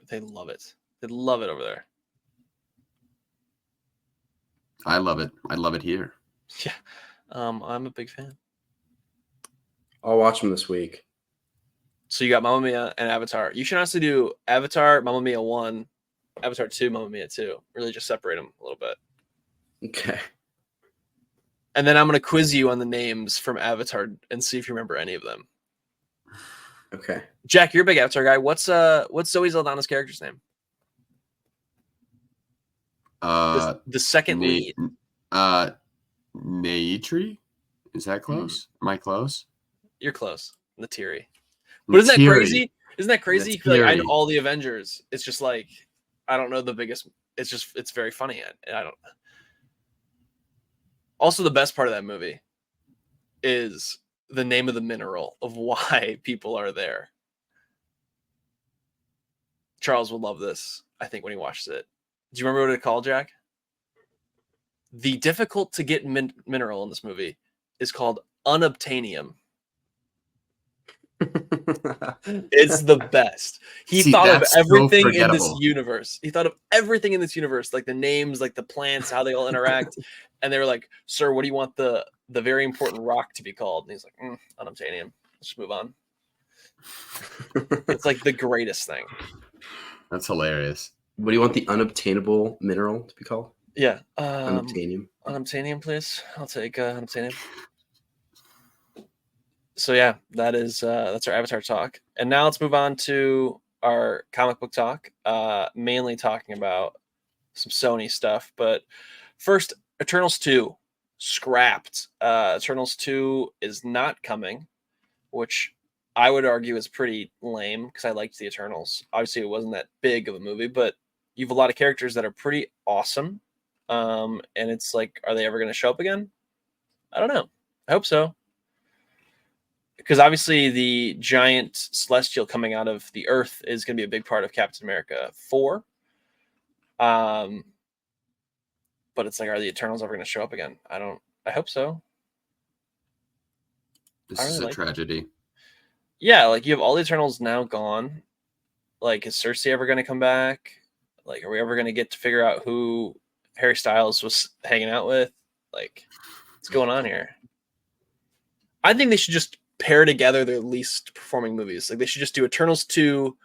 S1: They love it. They love it over there.
S3: I love it. I love it here.
S1: Yeah. I'm a big fan.
S2: I'll watch them this week.
S1: So you got Mamma Mia and Avatar. You should honestly do Avatar, Mamma Mia 1, Avatar 2, Mamma Mia 2. Really just separate them a little bit.
S2: Okay.
S1: And then I'm going to quiz you on the names from Avatar and see if you remember any of them.
S2: Okay.
S1: Jack, you're a big Avatar guy. What's Zoe Saldana's character's name? The second lead.
S3: Naitri? Is that close? Am I close?
S1: You're close. Natiri. But isn't that crazy? Isn't that crazy? You feel like I know all the Avengers. It's just like I don't know the biggest. It's very funny. I don't. Also, the best part of that movie is the name of the mineral of why people are there. Charles will love this, I think, when he watches it. Do you remember what it's called, Jack? The difficult to get mineral in this movie is called unobtainium. It's the best. He
S3: See,
S1: thought of
S3: that's so
S1: everything in this
S3: forgettable.
S1: universe. He thought of everything in this universe, like the names, like the plants, how they all interact. And they were like, "Sir, what do you want the very important rock to be called?" And he's like, "Unobtainium. Let's just move on." It's like the greatest thing.
S3: That's hilarious.
S2: What do you want the unobtainable mineral to be called?
S1: Yeah.
S2: Unobtainium.
S1: Unobtainium, please. I'll take unobtainium. So yeah, that's our Avatar talk. And now let's move on to our comic book talk. Mainly talking about some Sony stuff. But first, Eternals 2 scrapped. Eternals 2 is not coming, which I would argue is pretty lame because I liked the Eternals. Obviously, it wasn't that big of a movie, but you have a lot of characters that are pretty awesome. And it's like, are they ever going to show up again? I don't know. I hope so. Because obviously the giant celestial coming out of the earth is going to be a big part of Captain America 4. But it's like, are the Eternals ever going to show up again? I hope so.
S3: This
S1: I
S3: is
S1: really
S3: a tragedy.
S1: Yeah, like you have all the Eternals now gone. Like, is Cersei ever going to come back? Like, are we ever going to get to figure out who Harry Styles was hanging out with? Like, what's going on here? I think they should just pair together their least performing movies. Like, they should just do Eternals 2,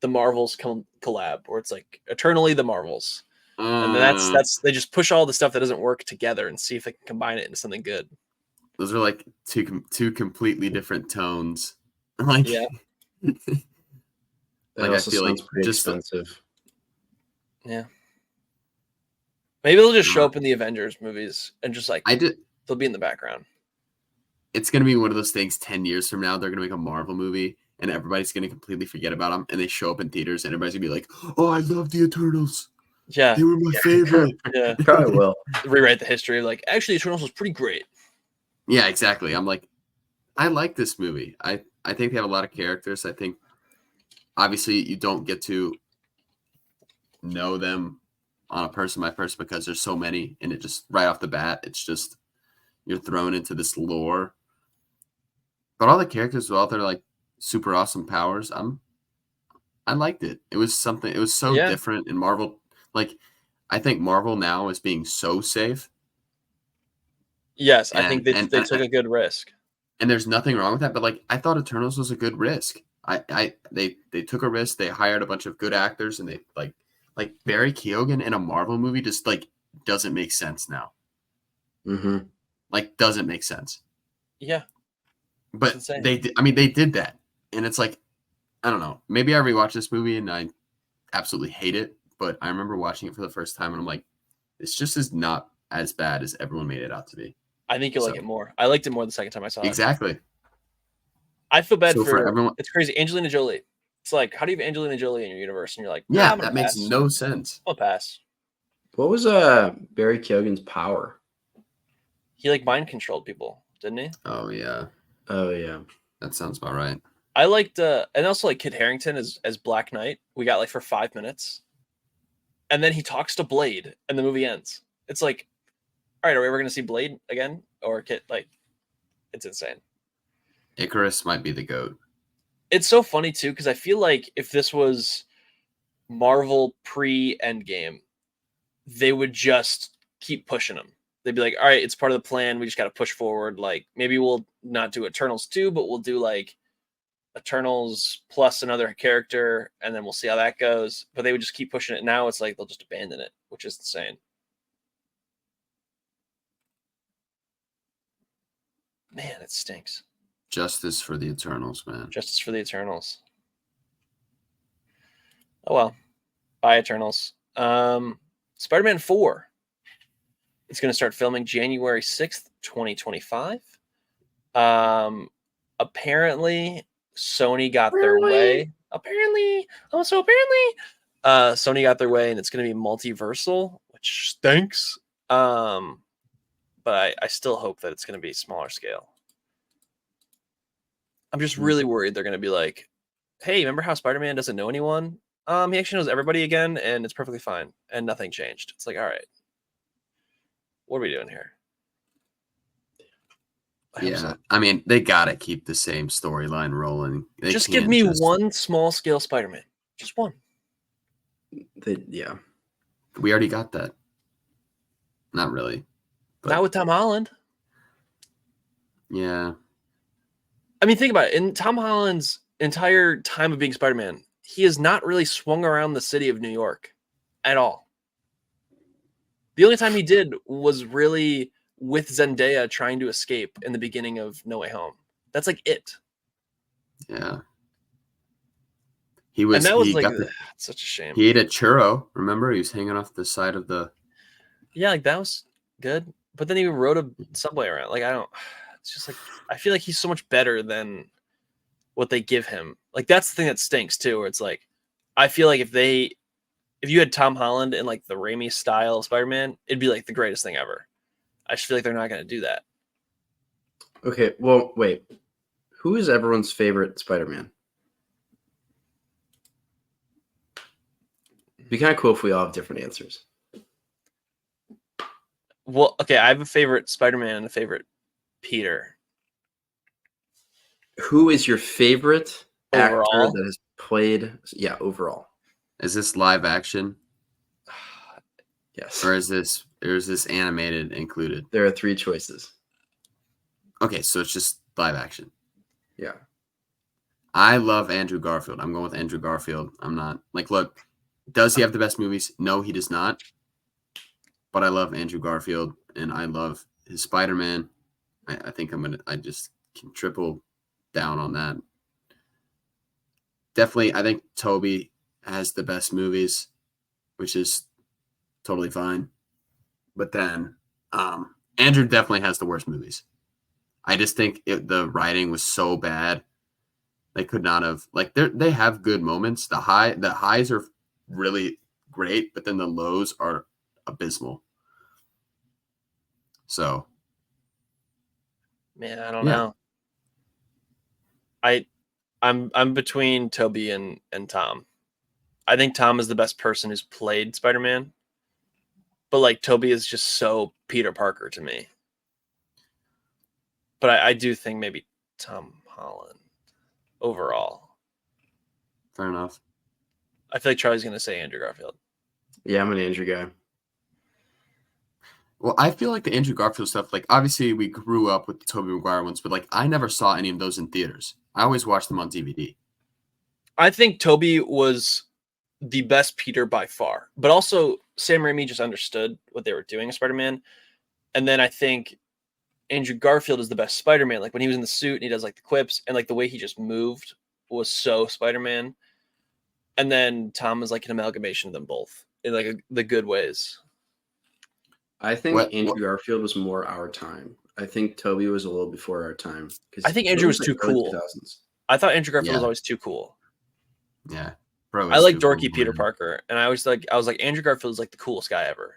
S1: the Marvels collab, where it's like Eternally the Marvels. And then that's they just push all the stuff that doesn't work together and see if they can combine it into something good.
S3: Those are like two completely different tones. Like,
S1: yeah.
S2: That also sounds pretty expensive.
S1: Yeah. Maybe they'll just show up in the Avengers movies and just like they'll be in the background.
S3: It's going to be one of those things 10 years from now. They're going to make a Marvel movie and everybody's going to completely forget about them. And they show up in theaters and everybody's going to be like, "Oh, I love the Eternals.
S1: Yeah.
S3: They were my favorite."
S1: Yeah.
S2: Probably will.
S1: Rewrite the history. Like, actually, Eternals was pretty great.
S3: Yeah, exactly. I'm like, I like this movie. I think they have a lot of characters. I think, obviously, you don't get to know them on a person by person because there's so many. And it just, right off the bat, it's just, you're thrown into this lore. But all the characters with all their like super awesome powers, I liked it. It was something. It was so different in Marvel. Like, I think Marvel now is being so safe.
S1: Yes, I think they took a good risk.
S3: And there's nothing wrong with that. But like, I thought Eternals was a good risk. They took a risk. They hired a bunch of good actors, and they like Barry Keoghan in a Marvel movie just like doesn't make sense now.
S2: Mm-hmm.
S3: Like, doesn't make sense.
S1: Yeah.
S3: But they did that. And it's like, I don't know. Maybe I rewatched this movie and I absolutely hate it. But I remember watching it for the first time and I'm like, this just is not as bad as everyone made it out to be.
S1: I think you'll like it more. I liked it more the second time I saw it.
S3: Exactly.
S1: I feel bad for everyone. It's crazy. Angelina Jolie. It's like, how do you have Angelina Jolie in your universe? And you're like,
S3: yeah, that makes no sense.
S1: I'll pass.
S2: What was Barry Keoghan's power?
S1: He like mind controlled people, didn't he?
S3: Oh yeah. That sounds about right.
S1: I liked and also like Kit Harington as Black Knight. We got like for 5 minutes. And then he talks to Blade and the movie ends. It's like, all right, are we ever gonna see Blade again? Or Kit? Like, it's insane.
S3: Icarus might be the GOAT.
S1: It's so funny too, because I feel like if this was Marvel pre-Endgame, they would just keep pushing him. They'd be like, all right, it's part of the plan. We just got to push forward. Like, maybe we'll not do Eternals 2, but we'll do like Eternals plus another character, and then we'll see how that goes. But they would just keep pushing it. Now it's like they'll just abandon it, which is insane. Man, it stinks.
S3: Justice for the Eternals, man.
S1: Justice for the Eternals. Oh, well. Bye, Eternals. Spider-Man 4. It's going to start filming January 6th, 2025. Apparently, Sony got their way. Apparently. Sony got their way, and it's going to be multiversal, which stinks. But I still hope that it's going to be smaller scale. I'm just really worried they're going to be like, hey, remember how Spider-Man doesn't know anyone? He actually knows everybody again, and it's perfectly fine, and nothing changed. It's like, all right. What are we doing here? I hope
S3: Yeah,
S1: so.
S3: I mean, they gotta keep the same storyline rolling. They
S1: Just give
S3: can't
S1: me one small scale Spider-Man. Just one.
S2: Yeah.
S3: We already got that. Not really. But
S1: Not with Tom Holland.
S3: yeah.
S1: I mean, think about it. In Tom Holland's entire time of being Spider-Man, he has not really swung around the city of New York at all. The only time he did was really with Zendaya trying to escape in the beginning of No Way Home. That's like it.
S3: Yeah.
S1: And that was
S3: he
S1: like
S3: got the,
S1: such a shame.
S3: he ate a churro. Remember, he was hanging off the side of the.
S1: Yeah, like that was good. But then he rode a subway around. Like it's just like I feel like he's so much better than what they give him. Like that's the thing that stinks too, where it's like I feel like if you had Tom Holland in like the Raimi style Spider-Man, it'd be like the greatest thing ever. I just feel like they're not gonna do that.
S2: Okay, well, wait. Who is everyone's favorite Spider-Man? It'd be kind of cool if we all have different answers.
S1: Well, okay, I have a favorite Spider-Man and a favorite Peter.
S2: Who is your favorite actor
S1: Overall?
S2: that has played? Yeah, overall.
S3: Is this live action
S2: Yes.
S3: or is this animated included?
S2: There are 3 choices.
S3: Okay, so it's just live action.
S2: Yeah.
S3: I love Andrew Garfield. I'm going with Andrew Garfield. I'm not like, look, does he have the best movies? No, he does not. But I love Andrew Garfield and I love his Spider-Man. I think I just can triple down on that. Definitely, I think Toby has the best movies, which is totally fine. But then Andrew definitely has the worst movies. I just think the writing was so bad. They could not have they have good moments. The highs are really great, but then the lows are abysmal. So,
S1: Man, I don't know. I'm between Toby and Tom. I think Tom is the best person who's played Spider-Man. But like Toby is just so Peter Parker to me. But I do think maybe Tom Holland overall.
S3: fair enough.
S1: I feel like Charlie's gonna say Andrew Garfield.
S2: Yeah, I'm an Andrew guy.
S3: Well, I feel like the Andrew Garfield stuff, like obviously we grew up with the Tobey Maguire ones, but like I never saw any of those in theaters. I always watched them on DVD.
S1: I think Toby was the best Peter by far, but also Sam Raimi just understood what they were doing as Spider-Man. And then I think Andrew Garfield is the best Spider-Man. Like when he was in the suit and he does like the quips and like the way he just moved was so Spider-Man. And then Tom is like an amalgamation of them both in like the good ways.
S2: I think Andrew Garfield was more our time. I think Toby was a little before our time.
S1: I think Andrew was too cool.
S2: 2000s.
S1: I thought Andrew Garfield was always too cool.
S3: Yeah. Bro,
S1: I like dorky Peter Parker. And I was like Andrew Garfield is like the coolest guy ever.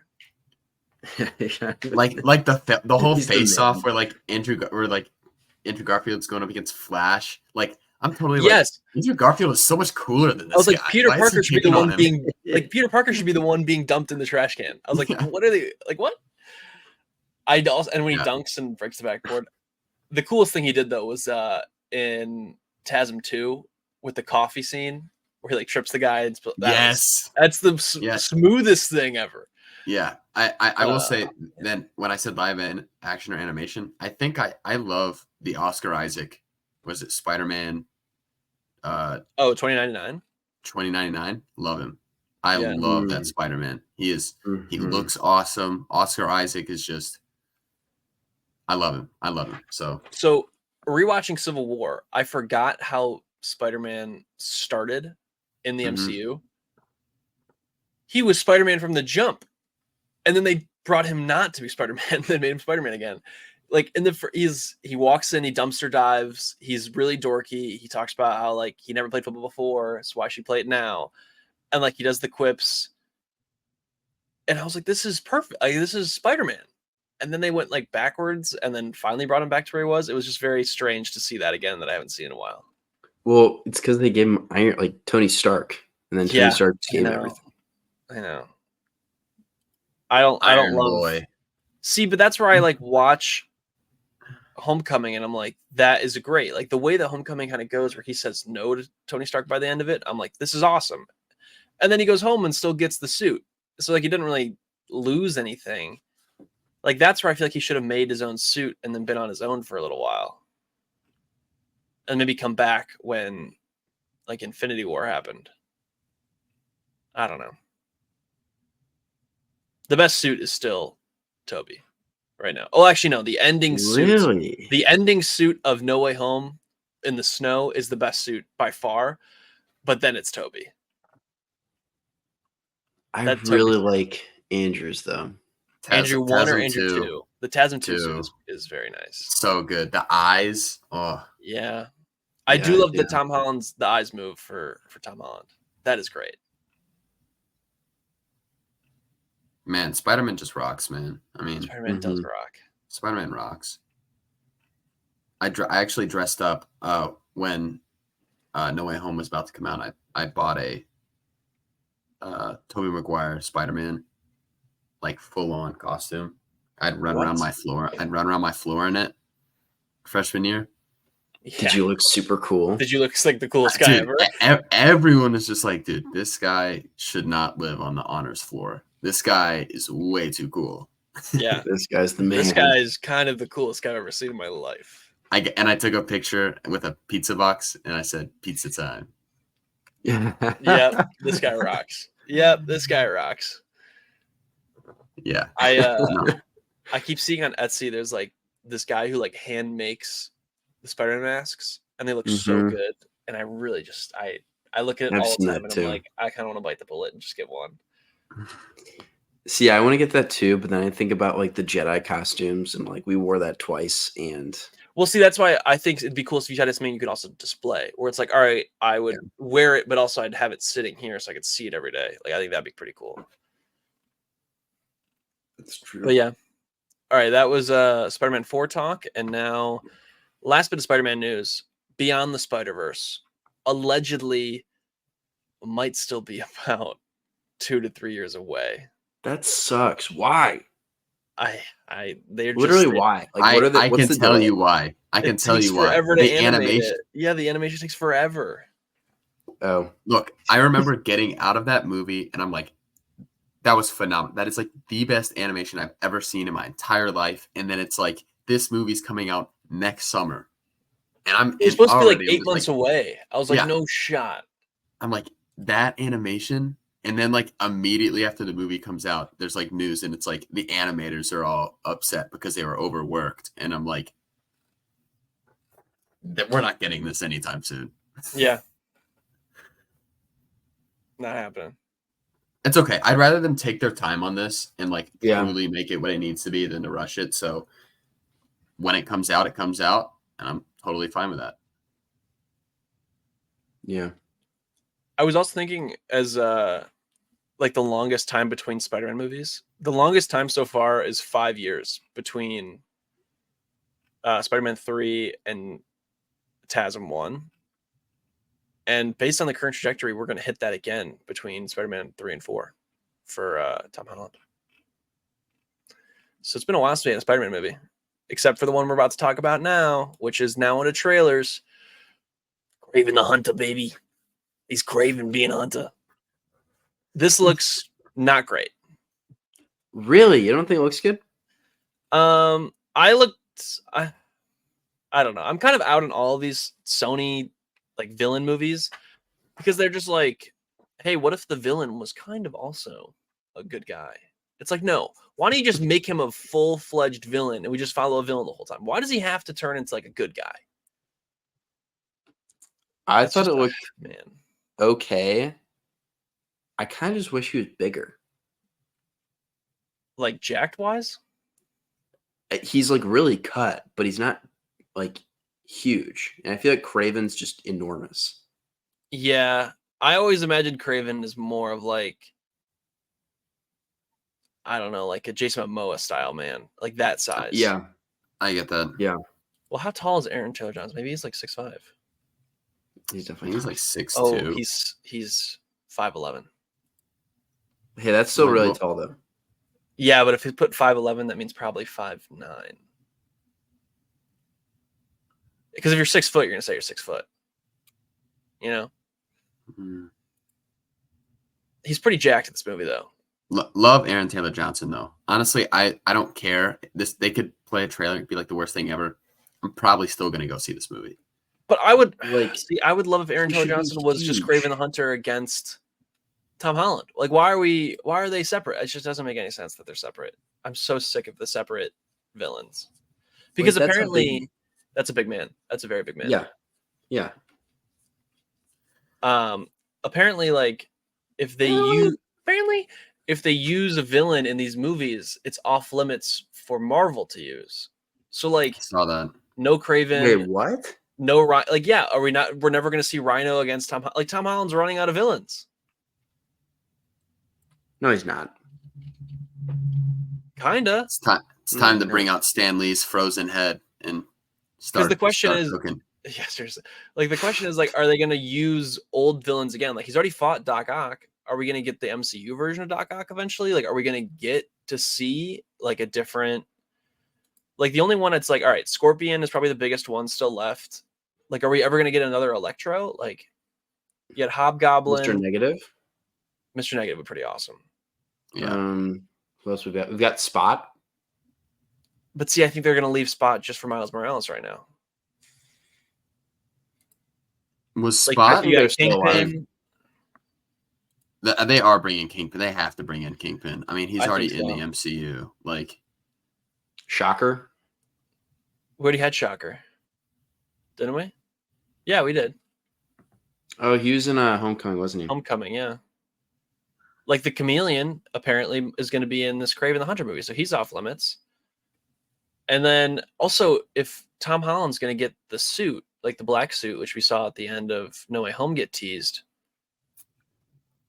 S3: like the whole face off where like Andrew Garfield's going up against Flash. Like I'm totally
S1: yes.
S3: Like Andrew Garfield is so much cooler than this.
S1: I was like
S3: guy.
S1: Peter
S3: Why
S1: Parker should be the one
S3: him?
S1: being like Peter Parker should be the one being dumped in the trash can. I was like, what are they like? What? I also and when he dunks and breaks the backboard, the coolest thing he did though was in TASM 2 with the coffee scene where he like trips the guy. And that's the smoothest thing ever.
S3: Yeah, I will say then when I said live action or animation, I think I love the Oscar Isaac. Was it Spider-Man?
S1: 2099.
S3: 2099. Love him. I love that Spider-Man. He looks awesome. Oscar Isaac is just. I love him. So
S1: rewatching Civil War, I forgot how Spider-Man started in the MCU. He was Spider-Man from the jump. And then they brought him not to be Spider-Man. They made him Spider-Man again. Like he walks in, he dumpster dives. He's really dorky. He talks about how like he never played football before, so why should he play it now? And like he does the quips. And I was like, this is perfect. Like, this is Spider-Man. And then they went like backwards, and then finally brought him back to where he was. It was just very strange to see that again that I haven't seen in a while.
S2: Well, it's because they gave him Tony Stark, and then Tony Stark gave him everything.
S1: I know. I don't love. See, but that's where I like watch Homecoming, and I'm like, that is great. Like the way that Homecoming kind of goes, where he says no to Tony Stark by the end of it, I'm like, this is awesome. And then he goes home and still gets the suit. So like he didn't really lose anything. Like that's where I feel like he should have made his own suit and then been on his own for a little while. And maybe come back when like Infinity War happened. I don't know. The best suit is still Toby right now. Oh, actually no, the ending suit.
S2: Really?
S1: The ending suit of No Way Home in the snow is the best suit by far, but then it's Toby.
S2: I
S1: That
S2: really
S1: Toby's-
S2: like Andrews though.
S1: Andrew 1 or
S3: Tasm
S1: Andrew
S3: 2.
S1: 2. The Tasm 2 suit
S3: Two.
S1: is very nice.
S3: So good. The eyes. Oh,
S1: Yeah. I
S2: Yeah,
S1: do love
S2: yeah.
S1: the Tom Holland's the eyes move for Tom Holland. That is great.
S3: man, Spider-Man just rocks, man. I mean,
S1: Spider-Man does
S2: Mhm.
S1: rock.
S3: Spider-Man rocks. I actually dressed up when No Way Home was about to come out. I bought a Tobey Maguire Spider-Man like full-on costume. I'd run
S1: What?
S3: around my floor. I'd run around my floor in it freshman year.
S2: Did you look super cool?
S1: Did you look like the coolest guy
S3: Dude,
S1: ever?
S3: everyone is just like, dude, this guy should not live on the honors floor. This guy is way too cool.
S1: Yeah.
S2: This guy's the man.
S1: This guy is kind of the coolest guy I've ever seen in my life.
S3: I took a picture with a pizza box and I said, "Pizza time."
S1: Yep, this guy rocks. Yep, this guy rocks.
S3: Yeah.
S1: I keep seeing on Etsy there's like this guy who like hand makes the Spider-Man masks and they look so
S2: Mhm.
S1: good. And I really just I look at it
S2: I've
S1: all the
S2: seen
S1: time
S2: that
S1: and
S2: too.
S1: I'm like, I kind of want to bite the bullet and just get one.
S2: See, I want to get that too, but then I think about like the Jedi costumes and like we wore that twice and
S1: Well, see, that's why I think it'd be cool if you had something you could also display, where it's like, all right, I would wear it, but also I'd have it sitting here so I could see it every day. Like, I think that'd be pretty cool.
S2: that's true.
S1: But yeah, all right, that was Spider-Man 4 talk, and now last bit of Spider-Man news: Beyond the Spider-Verse allegedly might still be about 2 to 3 years away.
S2: That sucks. Why?
S1: They're
S2: Literally
S1: just,
S2: why? Like what are the
S3: I
S2: what's
S3: can
S2: the
S3: tell
S2: delay?
S3: you why. I can
S1: it
S3: tell
S1: takes
S3: you why.
S1: forever to
S3: The
S1: animate
S3: animation.
S1: it. Yeah, the animation takes forever.
S2: Oh.
S3: Look, I remember getting out of that movie and I'm like, that was phenomenal. That is like the best animation I've ever seen in my entire life. And then it's like, this movie's coming out next summer. And
S1: It was supposed to be like
S3: already, I'm
S1: 8
S3: just
S1: months
S3: like,
S1: away. I was like,
S3: Yeah.
S1: no shot.
S3: I'm like, that animation. And then like immediately after the movie comes out, there's like news and it's like the animators are all upset because they were overworked. And I'm like, we're not getting this anytime soon.
S1: Yeah. Not happening.
S3: It's okay. I'd rather them take their time on this and like
S2: Yeah.
S3: truly make it what it needs to be than to rush it. So when it comes out, and I'm totally fine with that.
S2: Yeah.
S1: I was also thinking as like the longest time between Spider-Man movies. The longest time so far is 5 years between Spider-Man 3 and TASM 1. And based on the current trajectory, we're going to hit that again between Spider-Man 3 and 4 for Tom Holland. So it's been a while since we had a Spider-Man movie, except for the one we're about to talk about now, which is now in the trailers. Craven the Hunter, baby. He's Craven being a hunter. This looks not great.
S2: Really? You don't think it looks good?
S1: I don't know. I'm kind of out on all of these Sony like villain movies because they're just like, hey, what if the villain was kind of also a good guy? It's like, no. Why don't you just make him a full-fledged villain and we just follow a villain the whole time? Why does he have to turn into like a good guy?
S2: I
S1: It's
S2: thought
S1: just,
S2: it looked
S1: man.
S2: okay. I kind of just wish he was bigger.
S1: Like jacked wise?
S2: He's like really cut, but he's not like huge. And I feel like Craven's just enormous.
S1: Yeah. I always imagined Craven is more of like, I don't know, like a Jason Momoa style man, like that size.
S2: Yeah.
S3: I get that.
S2: Yeah.
S1: Well, how tall is Aaron Taylor Johnson? Maybe he's like 6'5".
S2: He's
S3: I
S2: definitely
S3: think he's like 6'2".
S1: Oh, he's 5'11".
S2: Hey, that's still
S3: Like,
S2: really
S3: well-
S2: tall though.
S1: Yeah, but if you put 5'11", that means probably 5'9". Because if you're 6 foot, you're gonna say you're 6 foot. You know,
S3: Mm.
S1: he's pretty jacked in this movie, though.
S3: Love Aaron Taylor Johnson though. Honestly, I don't care. They could play a trailer and be like the worst thing ever. I'm probably still gonna go see this movie.
S1: But I would
S2: Like,
S1: see. I would love if Aaron
S2: he
S1: Taylor
S2: should be
S1: Johnson was just
S2: huge.
S1: Kraven the Hunter against Tom Holland. Like, why are they separate? It just doesn't make any sense that they're separate. I'm so sick of the separate villains. Because
S2: Like, that's a
S1: apparently
S2: big-
S1: that's a big man. That's a very big man.
S2: Yeah. Yeah.
S1: Apparently, like, if they use a villain in these movies, it's off limits for Marvel to use. So like,
S3: I saw that.
S1: no Kraven,
S2: Wait, what?
S1: no like, yeah, are we not? We're never gonna see Rhino against Tom. Like, Tom Holland's running out of villains.
S2: No, he's not.
S1: Kinda.
S3: It's time to
S2: No.
S3: bring out Stan Lee's frozen head and
S1: Because the question is,
S3: cooking.
S1: yeah, seriously. Like, the question is, like, are they going to use old villains again? Like, he's already fought Doc Ock. Are we going to get the MCU version of Doc Ock eventually? Like, are we going to get to see like a different? Like, the only one that's like, all right, Scorpion is probably the biggest one still left. Like, are we ever going to get another Electro? Like, you had Hobgoblin.
S2: Mr. Negative.
S1: Mr. Negative would be pretty awesome.
S3: Yeah.
S2: What else we got? We've got Spot.
S1: But see, I think they're going to leave Spot just for Miles Morales right now.
S3: Was
S1: Like,
S3: Spot?
S1: you got
S2: they're still alive.
S1: Kingpin.
S3: They are bringing Kingpin. They have to bring in Kingpin. I mean, he's
S1: I
S3: already
S1: think
S3: in
S1: so.
S3: the MCU. Like,
S2: Shocker.
S1: We already had Shocker, didn't we? Yeah, we did.
S2: Oh, he was in Homecoming, wasn't he?
S1: Homecoming, yeah. Like, the Chameleon apparently is going to be in this Kraven the Hunter movie, so he's off limits. And then also, if Tom Holland's going to get the suit, like the black suit, which we saw at the end of No Way Home get teased,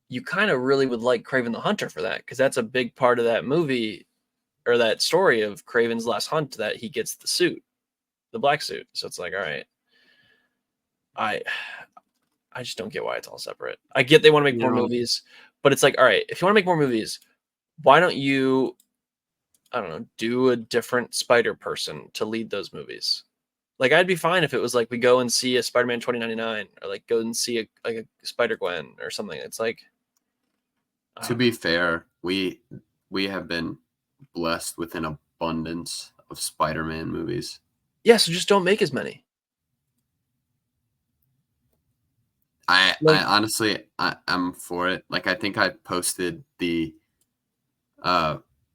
S1: you kind of really would like Kraven the Hunter for that, because that's a big part of that movie or that story of Kraven's last hunt, that he gets the suit, the black suit. So it's like, all right, I just don't get why it's all separate. I get they want to make more
S2: No.
S1: movies, but it's like, all right, if you want to make more movies, why don't you, I don't know, do a different Spider person to lead those movies? Like, I'd be fine if it was like we go and see a Spider-Man 2099, or like go and see a Spider-Gwen or something. It's like,
S3: to be fair, we have been blessed with an abundance of Spider-Man movies.
S1: yeah, so just don't make as many.
S3: I
S1: Like-
S3: honestly, I'm for it. Like, I think I posted the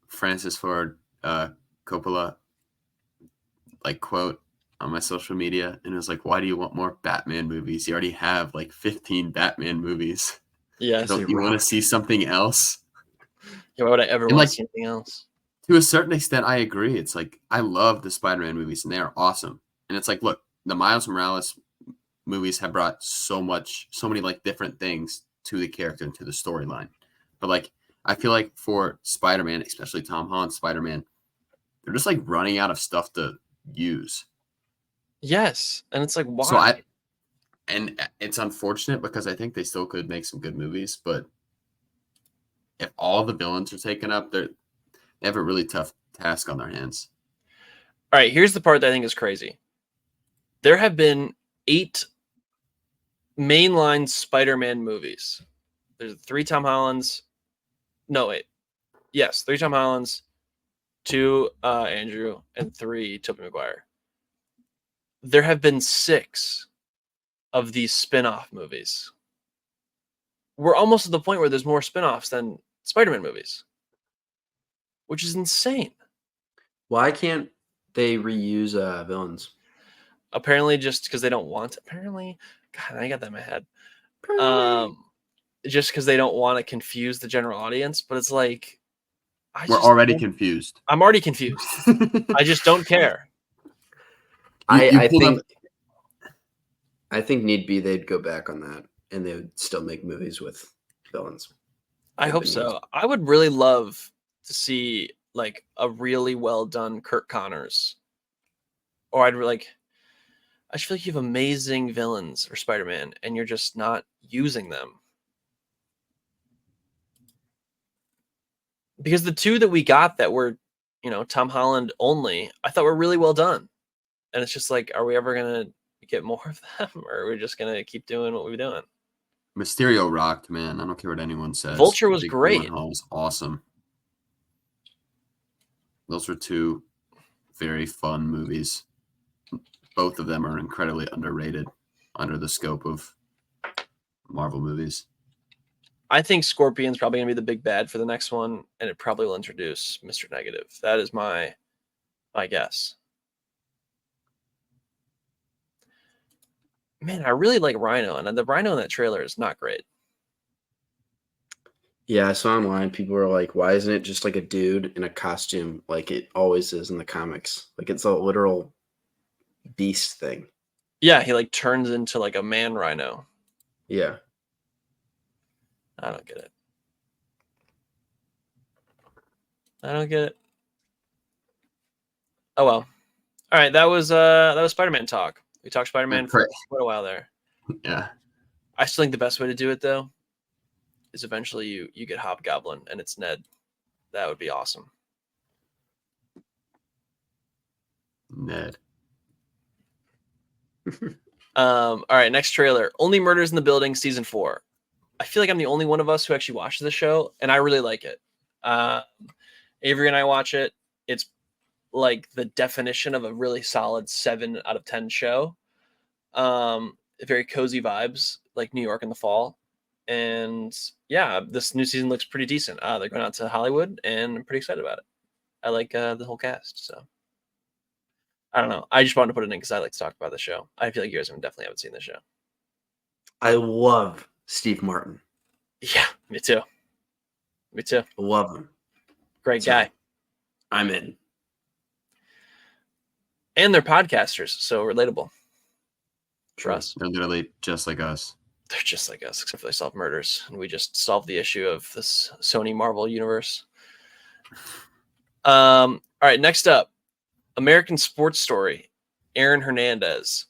S3: Francis Ford Coppola like quote on my social media, and it was like, why do you want more Batman movies? You already have like 15 Batman movies.
S1: Yes.
S3: Don't you want to see something else?
S1: Yeah, why would I ever
S3: And,
S1: want
S3: like,
S1: to see anything else?
S3: To a certain extent, I agree. It's like, I love the Spider-Man movies, and they are awesome. And it's like, look, the Miles Morales movies have brought so many like different things to the character and to the storyline. But like, I feel like for Spider-Man, especially Tom Holland's Spider-Man, they're just like running out of stuff to use.
S1: Yes, and it's like, why?
S3: And it's unfortunate because I think they still could make some good movies, but if all the villains are taken up, they have a really tough task on their hands.
S1: All right, here's the part that I think is crazy. There have been 8 mainline Spider-Man movies. There's 3 Tom Hollands. No, wait. Yes, 3 Tom Hollands, 2 Andrew, and 3 Tobey Maguire. There have been 6 of these spin-off movies. We're almost at the point where there's more spin-offs than Spider-Man movies, which is insane.
S2: Why can't they reuse villains?
S1: Apparently, just because they don't want. Apparently, God, I got that in my head. Just because they don't want to confuse the general audience, but it's like,
S3: We're already confused.
S1: I'm already confused. I just don't care.
S2: I think need be they'd go back on that, and they would still make movies with villains.
S1: I hope so. I would really love to see like a really well done Kirk Connors, or I just feel like you have amazing villains for Spider-Man, and you're just not using them. because the two that we got that were, Tom Holland only, I thought were really well done. And it's just like, are we ever going to get more of them, or are we just going to keep doing what we're doing?
S3: Mysterio rocked, man. I don't care what anyone says.
S1: Vulture was
S3: Jake
S1: great.
S3: Gyllenhaal was awesome. Those were two very fun movies. Both of them are incredibly underrated under the scope of Marvel movies.
S1: I think Scorpion's probably going to be the big bad for the next one, and it probably will introduce Mr. Negative. That is my guess. Man, I really like Rhino, and the Rhino in that trailer is not great.
S2: Yeah, I saw online people were like, why isn't it just like a dude in a costume like it always is in the comics? Like it's a literal beast thing.
S1: Yeah, he like turns into like a man rhino.
S2: Yeah.
S1: I don't get it. I don't get it. Oh well. All right, that was Spider-Man talk. We talked Spider-Man for quite a while there.
S3: Yeah.
S1: I still think the best way to do it though is eventually you get Hobgoblin and it's Ned. That would be awesome.
S3: Ned.
S1: All right, next trailer. Only Murders in the Building, season 4. I feel like I'm the only one of us who actually watches the show, and I really like it. Avery and I watch it. It's like the definition of a really solid 7 out of 10 show. Very cozy vibes, like New York in the fall. And yeah, this new season looks pretty decent. They're going out to Hollywood, and I'm pretty excited about it. I like the whole cast, so I don't know. I just wanted to put it in because I like to talk about the show. I feel like you guys definitely haven't seen the show.
S2: I love Steve Martin.
S1: Yeah, me too. Me too.
S2: Love him.
S1: Great guy.
S2: I'm in.
S1: And they're podcasters, so relatable for us.
S3: They're literally just like us.
S1: They're just like us, except for they solve murders, and we just solve the issue of this Sony Marvel universe. All right, next up, American Sports Story, Aaron Hernandez.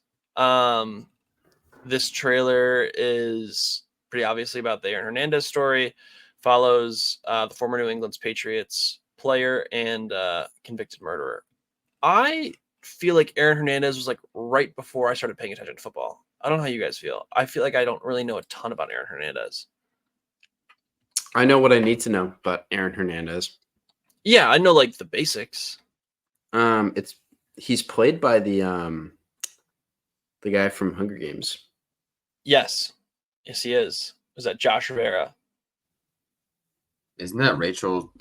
S1: This trailer is pretty obviously about the Aaron Hernandez story. Follows the former New England Patriots player and convicted murderer. I feel like Aaron Hernandez was like right before I started paying attention to football. I don't know how you guys feel. I feel like I don't really know a ton about Aaron Hernandez.
S2: I know what I need to know about Aaron Hernandez.
S1: Yeah, I know like the basics.
S2: He's played by the guy from Hunger Games.
S1: Yes, he is. Was that Josh Rivera?
S3: Isn't that Rachel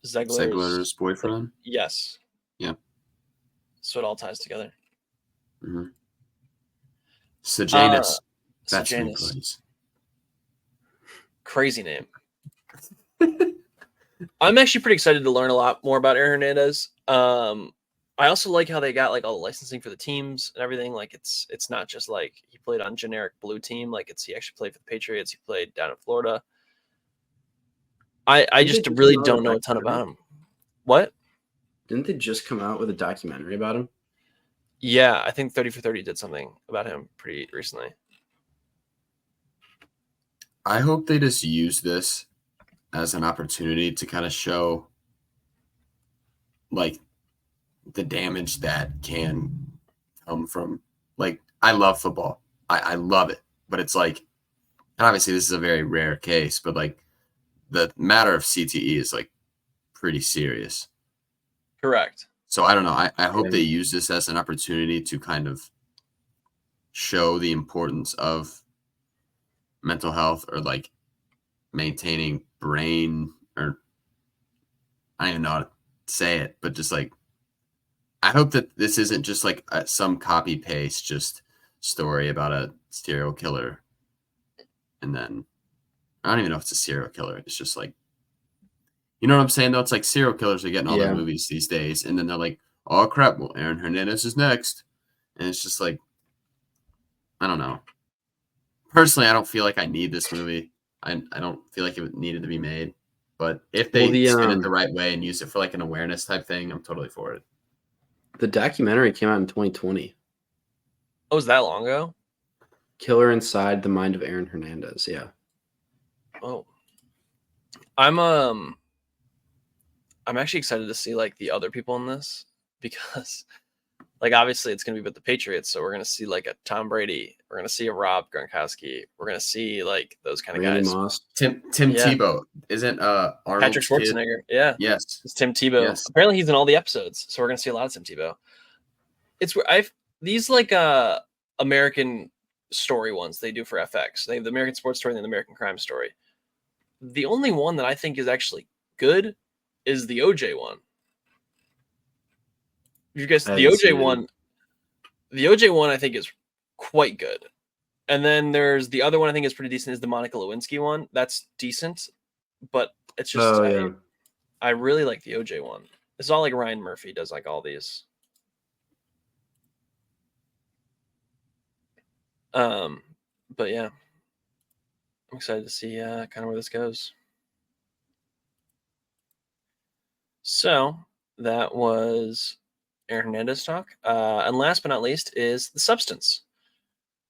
S3: Zegler's boyfriend?
S1: Yes.
S3: Yeah.
S1: So it all ties together.
S3: Mm-hmm. Sejanus. That's
S1: Sejanus. Crazy name. I'm actually pretty excited to learn a lot more about Aaron Hernandez. I also like how they got like all the licensing for the teams and everything. Like it's not just like he played on generic blue team. Like he actually played for the Patriots. He played down in Florida. I just really don't know a ton about him. What?
S2: Didn't they just come out with a documentary about him?
S1: Yeah, I think 30 for 30 did something about him pretty recently.
S3: I hope they just use this as an opportunity to kind of show like the damage that can come from, like, I love football. I love it. But it's like, and obviously this is a very rare case, but like the matter of CTE is like pretty serious.
S1: Correct.
S3: So I don't know. I hope they use this as an opportunity to kind of show the importance of mental health or like maintaining brain, or I don't even know how to say it, but just like, I hope that this isn't just like some copy paste just story about a serial killer. And then I don't even know if it's a serial killer. It's just like, you know what I'm saying? Though it's like serial killers are getting all their movies these days. And then they're like, oh crap, well, Aaron Hernandez is next. And it's just like, I don't know. Personally, I don't feel like I need this movie. I don't feel like it needed to be made. But if they spin it the right way and use it for like an awareness type thing, I'm totally for it.
S2: The documentary came out in 2020.
S1: Oh, was that long ago?
S2: Killer Inside the Mind of Aaron Hernandez. Yeah.
S1: Oh, I'm I'm actually excited to see like the other people in this because like obviously it's gonna be with the Patriots, so we're gonna see like a Tom Brady, we're gonna see a Rob Gronkowski, we're gonna see like those kind of
S2: Randy
S1: guys.
S2: Moss.
S3: Tim
S1: Yeah.
S3: Tebow isn't
S1: Patrick
S3: Arnold's kid?
S1: Schwarzenegger, yeah,
S3: Yes,
S1: it's Tim Tebow.
S3: yes.
S1: Apparently he's in all the episodes, so we're gonna see a lot of Tim Tebow. It's where I've these like American story ones they do for FX. They have the American Sports Story and the American Crime Story. The only one that I think is actually good is the OJ one. You guys,
S2: I
S1: the
S2: haven't
S1: OJ
S2: seen it.
S1: one, the OJ one I think is quite good. And then there's the other one I think is pretty decent is the Monica Lewinsky one. That's decent, but it's just
S2: Oh yeah.
S1: I really like the OJ one. It's all like Ryan Murphy does like all these. But yeah, I'm excited to see kind of where this goes. So that was Aaron Hernandez talk. And last but not least is The Substance.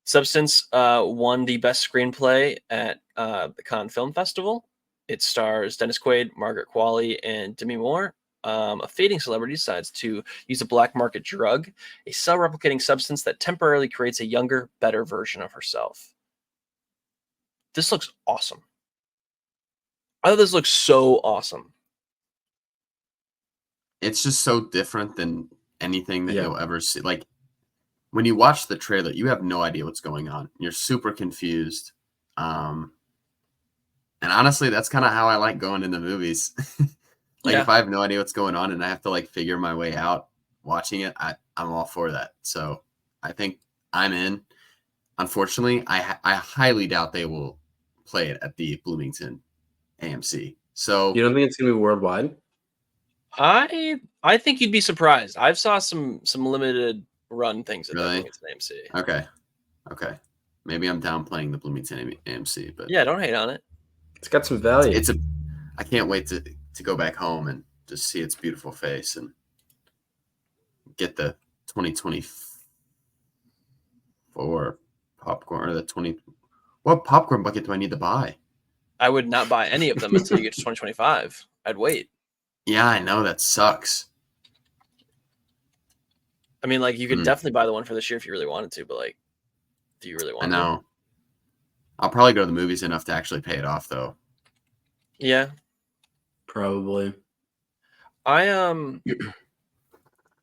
S1: Substance won the best screenplay at the Cannes Film Festival. It stars Dennis Quaid, Margaret Qualley, and Demi Moore. A fading celebrity decides to use a black market drug, a cell-replicating substance that temporarily creates a younger, better version of herself. This looks awesome. I thought this looks so awesome.
S3: It's just so different than anything that
S2: Yeah.
S3: you'll ever see. Like when you watch the trailer, you have no idea what's going on. You're super confused. And honestly, that's kind of how I like going into movies. Like if I have no idea what's going on and I have to like figure my way out watching it, I'm all for that. So I think I'm in. Unfortunately, I highly doubt they will play it at the Bloomington AMC. So
S2: You don't think it's gonna be worldwide?
S1: I think you'd be surprised. I've saw some limited run things at
S3: Really?
S1: the Bloomington AMC.
S3: Okay. Maybe I'm downplaying the Bloomington AMC, but
S1: Yeah, don't hate on it.
S2: It's got some value.
S3: I can't wait to go back home and just see its beautiful face and get the 2024 popcorn or the 20. What popcorn bucket do I need to buy?
S1: I would not buy any of them until you get to 2025. I'd wait.
S3: Yeah, I know that sucks.
S1: I mean, like you could definitely buy the one for this year if you really wanted to, but like, do you really want to?
S3: I know. I'll probably go to the movies enough to actually pay it off, though.
S1: Yeah,
S2: Probably.
S1: I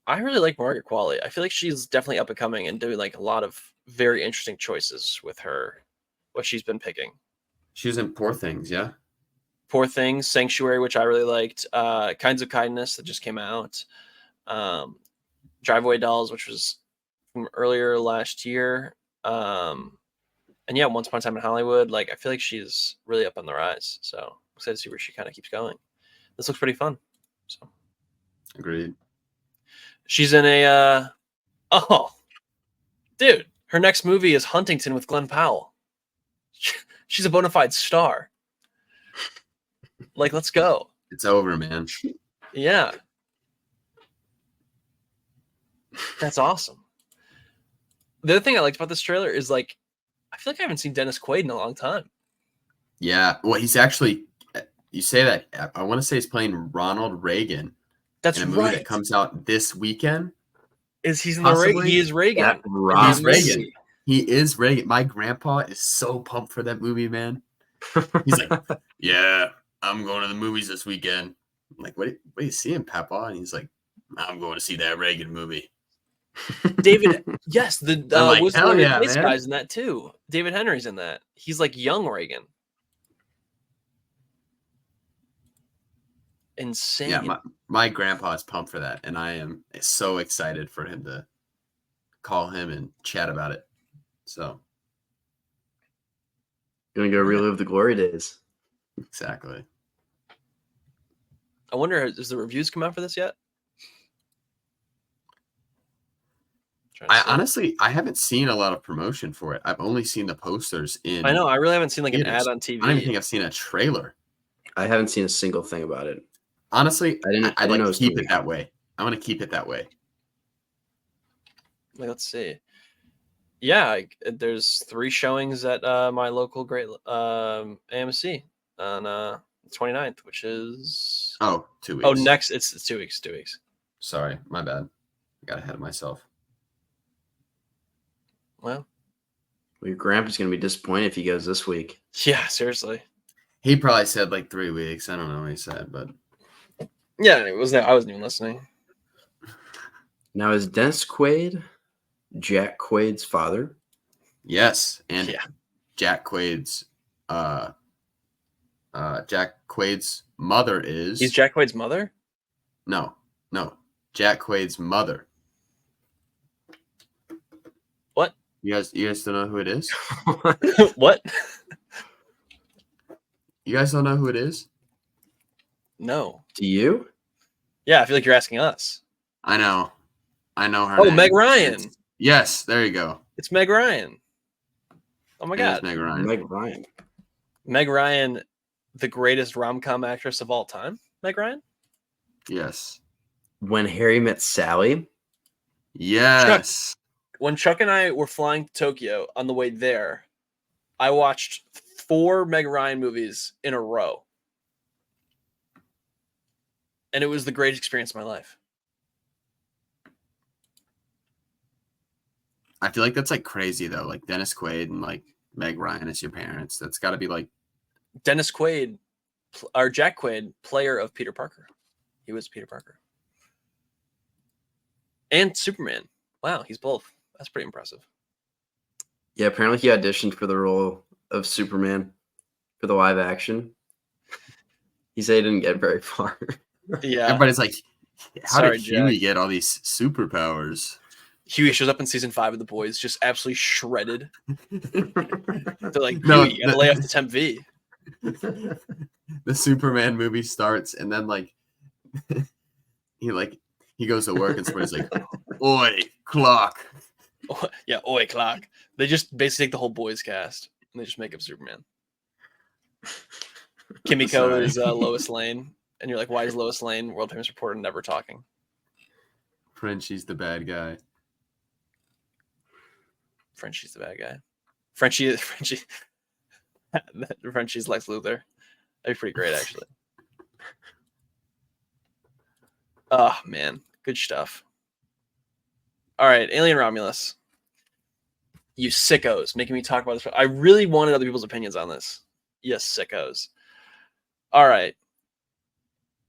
S1: really like Margaret Qualley. I feel like she's definitely up and coming and doing like a lot of very interesting choices with what she's been picking.
S3: She was in Poor Things, yeah.
S1: Poor Things, Sanctuary, which I really liked. Kinds of Kindness that just came out. Driveway Dolls, which was from earlier last year. And yeah, Once Upon a Time in Hollywood. Like I feel like she's really up on the rise. So I'm excited to see where she kind of keeps going. This looks pretty fun. So
S3: Agreed.
S1: she's in a dude, her next movie is Huntington with Glenn Powell. She's a bona fide star. Like, let's go.
S3: It's over, man.
S1: Yeah. That's awesome. The other thing I liked about this trailer is like, I feel like I haven't seen Dennis Quaid in a long time.
S3: Yeah. Well, he's actually, you say that, I want to say he's playing Ronald Reagan.
S1: That's
S3: in a movie
S1: right.
S3: that comes out this weekend.
S1: He's in the Reagan? He is Reagan.
S3: He's Reagan. He is Reagan. My grandpa is so pumped for that movie, man. He's like, yeah, I'm going to the movies this weekend. I'm like, what are you seeing, Papa? And he's like, I'm going to see that Reagan movie.
S1: David, yes, the
S3: like,
S1: Whistle
S3: hell
S1: and
S3: yeah,
S1: Replace
S3: man.
S1: guy's in that too. David Henry's in that. He's like young Reagan. Insane.
S3: Yeah, my grandpa is pumped for that, and I am so excited for him to call him and chat about it. So,
S2: Gonna go relive the glory days.
S3: exactly.
S1: I wonder, has the reviews come out for this yet?
S3: Honestly, I haven't seen a lot of promotion for it. I've only seen the posters in.
S1: I know. I really haven't seen like
S3: theaters.
S1: an ad on TV.
S3: I don't even think I've seen a trailer.
S2: I haven't seen a single thing about it.
S3: Honestly, I'd like to keep
S2: it
S3: it that way. I want to keep it that way.
S1: Like, let's see. Yeah, there's 3 showings at my local great AMC on 29th, which is
S3: 2 weeks.
S1: oh next it's 2 weeks. 2 weeks.
S3: Sorry, my bad. I got ahead of myself.
S1: Well,
S2: your grandpa's gonna be disappointed if he goes this week.
S1: yeah, seriously.
S3: He probably said like 3 weeks. I don't know what he said, but
S1: Yeah, it was I wasn't even listening.
S2: Now, is Dennis Quaid Jack Quaid's father?
S3: yes, and
S1: Yeah.
S3: Jack Quaid's mother is.
S1: He's Jack Quaid's mother?
S3: No, Jack Quaid's mother.
S1: What?
S3: You guys don't know who it is?
S1: What?
S3: You guys don't know who it is?
S1: No.
S2: Do you?
S1: Yeah, I feel like you're asking us.
S3: I know her
S1: Oh,
S3: name.
S1: Meg Ryan.
S3: Yes, there you go.
S1: It's Meg Ryan. Oh my
S3: It
S1: god.
S3: is Meg Ryan.
S2: Meg Ryan.
S1: Meg Ryan, the greatest rom-com actress of all time. Meg Ryan?
S3: Yes.
S2: When Harry Met Sally.
S3: Yes.
S1: When Chuck and I were flying to Tokyo on the way there, I watched 4 Meg Ryan movies in a row. And it was the greatest experience of my life.
S3: I feel like that's like crazy though. Like Dennis Quaid and like Meg Ryan as your parents. That's got to be like
S1: Dennis Quaid, or Jack Quaid, player of Peter Parker. He was Peter Parker. And Superman. Wow, he's both. That's pretty impressive.
S2: Yeah, apparently he auditioned for the role of Superman for the live action. He said he didn't get very far.
S1: Yeah.
S3: everybody's like, how
S1: Sorry,
S3: did Huey
S1: Jack.
S3: get all these superpowers?
S1: Huey shows up in season 5 of The Boys, just absolutely shredded. They're like,
S3: No,
S1: Huey, you gotta lay off the Temp V.
S3: The Superman movie starts and then like he goes to work and somebody's like, oi, clock.
S1: Oh, yeah, oi, clock. They just basically take the whole Boys cast and they just make up Superman. Kimiko
S3: Sorry.
S1: is Lois Lane, and you're like, why is Lois Lane, world famous reporter, never talking?
S3: Frenchie's the bad guy.
S1: Frenchie's the bad guy. Frenchie's Lex Luthor. That'd be pretty great, actually. Oh man, good stuff. All right, Alien Romulus. You sickos, making me talk about this. I really wanted other people's opinions on this. Yes, sickos. All right.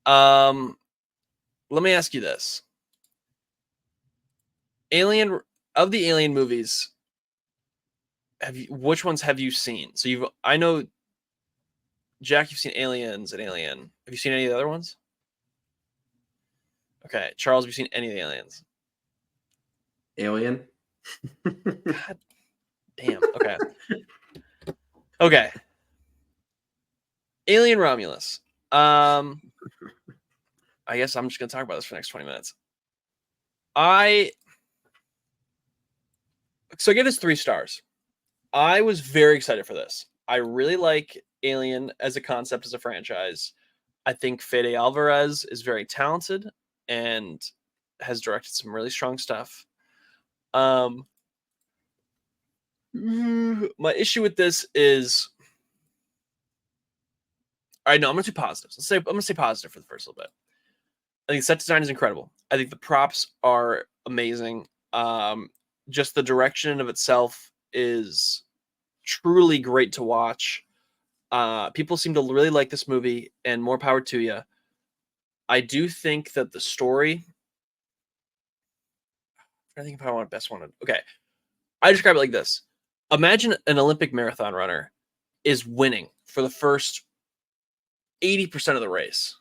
S1: Let me ask you this. Of the Alien movies, which ones have you seen? So I know, Jack, you've seen Aliens and Alien. Have you seen any of the other ones? Okay, Charles, have you seen any of the Aliens?
S2: Alien.
S1: God damn. Okay. Okay. Alien Romulus. I guess I'm just gonna talk about this for the next 20 minutes. So I give this 3 stars. I was very excited for this. I really like Alien as a concept, as a franchise. I think Fede Alvarez is very talented and has directed some really strong stuff. My issue with this is, all right, no, I'm gonna do positives. I'm gonna say positive for the first little bit. I think set design is incredible. I think the props are amazing. Just the direction of itself is truly great to watch. People seem to really like this movie, and more power to you. I do think that the story, I think if I want best one. Okay. I describe it like this. Imagine an Olympic marathon runner is winning for the first 80% of the race.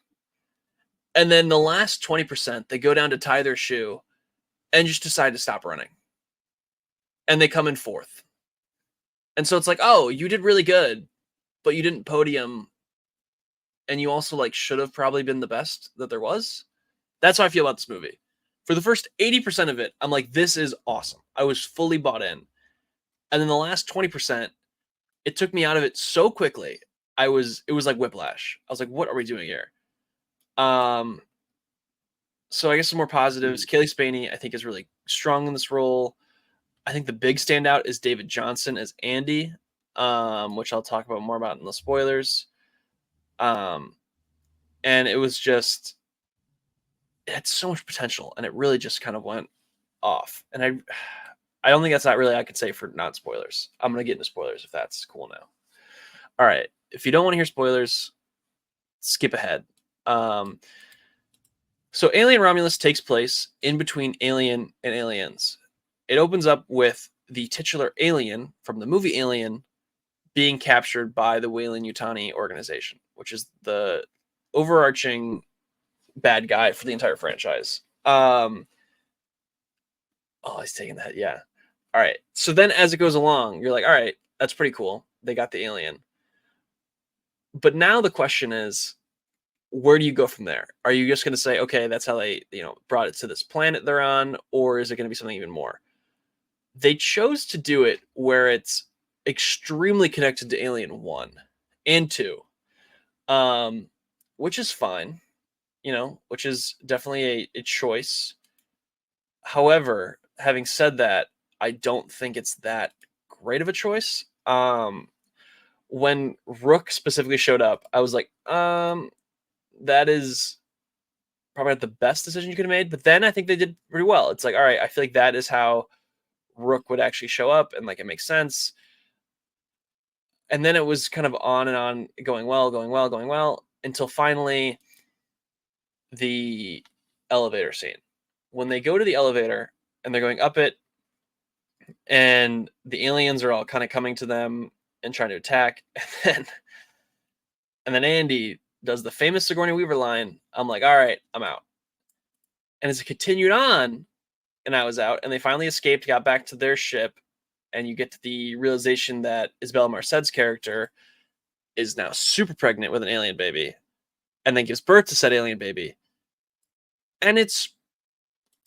S1: And then the last 20%, they go down to tie their shoe and just decide to stop running. And they come in 4th. And so it's like, oh, you did really good, but you didn't podium. And you also like should have probably been the best that there was. That's how I feel about this movie. For the first 80% of it, I'm like, this is awesome. I was fully bought in. And then the last 20%, it took me out of it so quickly. It was like whiplash. I was like, what are we doing here? So I guess some more positives. Kaylee Spaney, I think, is really strong in this role. I think the big standout is David Johnson as Andy, which I'll talk about more about in the spoilers. And it was just, it had so much potential, and it really just kind of went off. And I don't think that's not really I could say for non spoilers. I'm gonna get into spoilers if that's cool now. All right, if you don't want to hear spoilers, skip ahead. So Alien Romulus takes place in between Alien and Aliens. It opens up with the titular alien from the movie Alien being captured by the Weyland-Yutani organization, which is the overarching bad guy for the entire franchise. Oh, he's taking that. Yeah. All right. So then as it goes along, you're like, all right, that's pretty cool. They got the alien. But now the question is, where do you go from there? Are you just going to say, okay, that's how they, brought it to this planet they're on, or is it going to be something even more? They chose to do it where it's extremely connected to Alien 1 and 2, which is fine, which is definitely a choice. However, having said that, I don't think it's that great of a choice. When Rook specifically showed up, I was like, that is probably not the best decision you could have made. But then I think they did pretty well. It's like, all right, I feel like that is how Rook would actually show up, and like it makes sense. And then it was kind of on and on, going well, until finally the elevator scene. When they go to the elevator and they're going up it, and the aliens are all kind of coming to them and trying to attack, and then Andy does the famous Sigourney Weaver line. I'm like, all right, I'm out. And as it continued on, and I was out, and they finally escaped, got back to their ship, and you get to the realization that Isabella Marced's character is now super pregnant with an alien baby, and then gives birth to said alien baby. And it's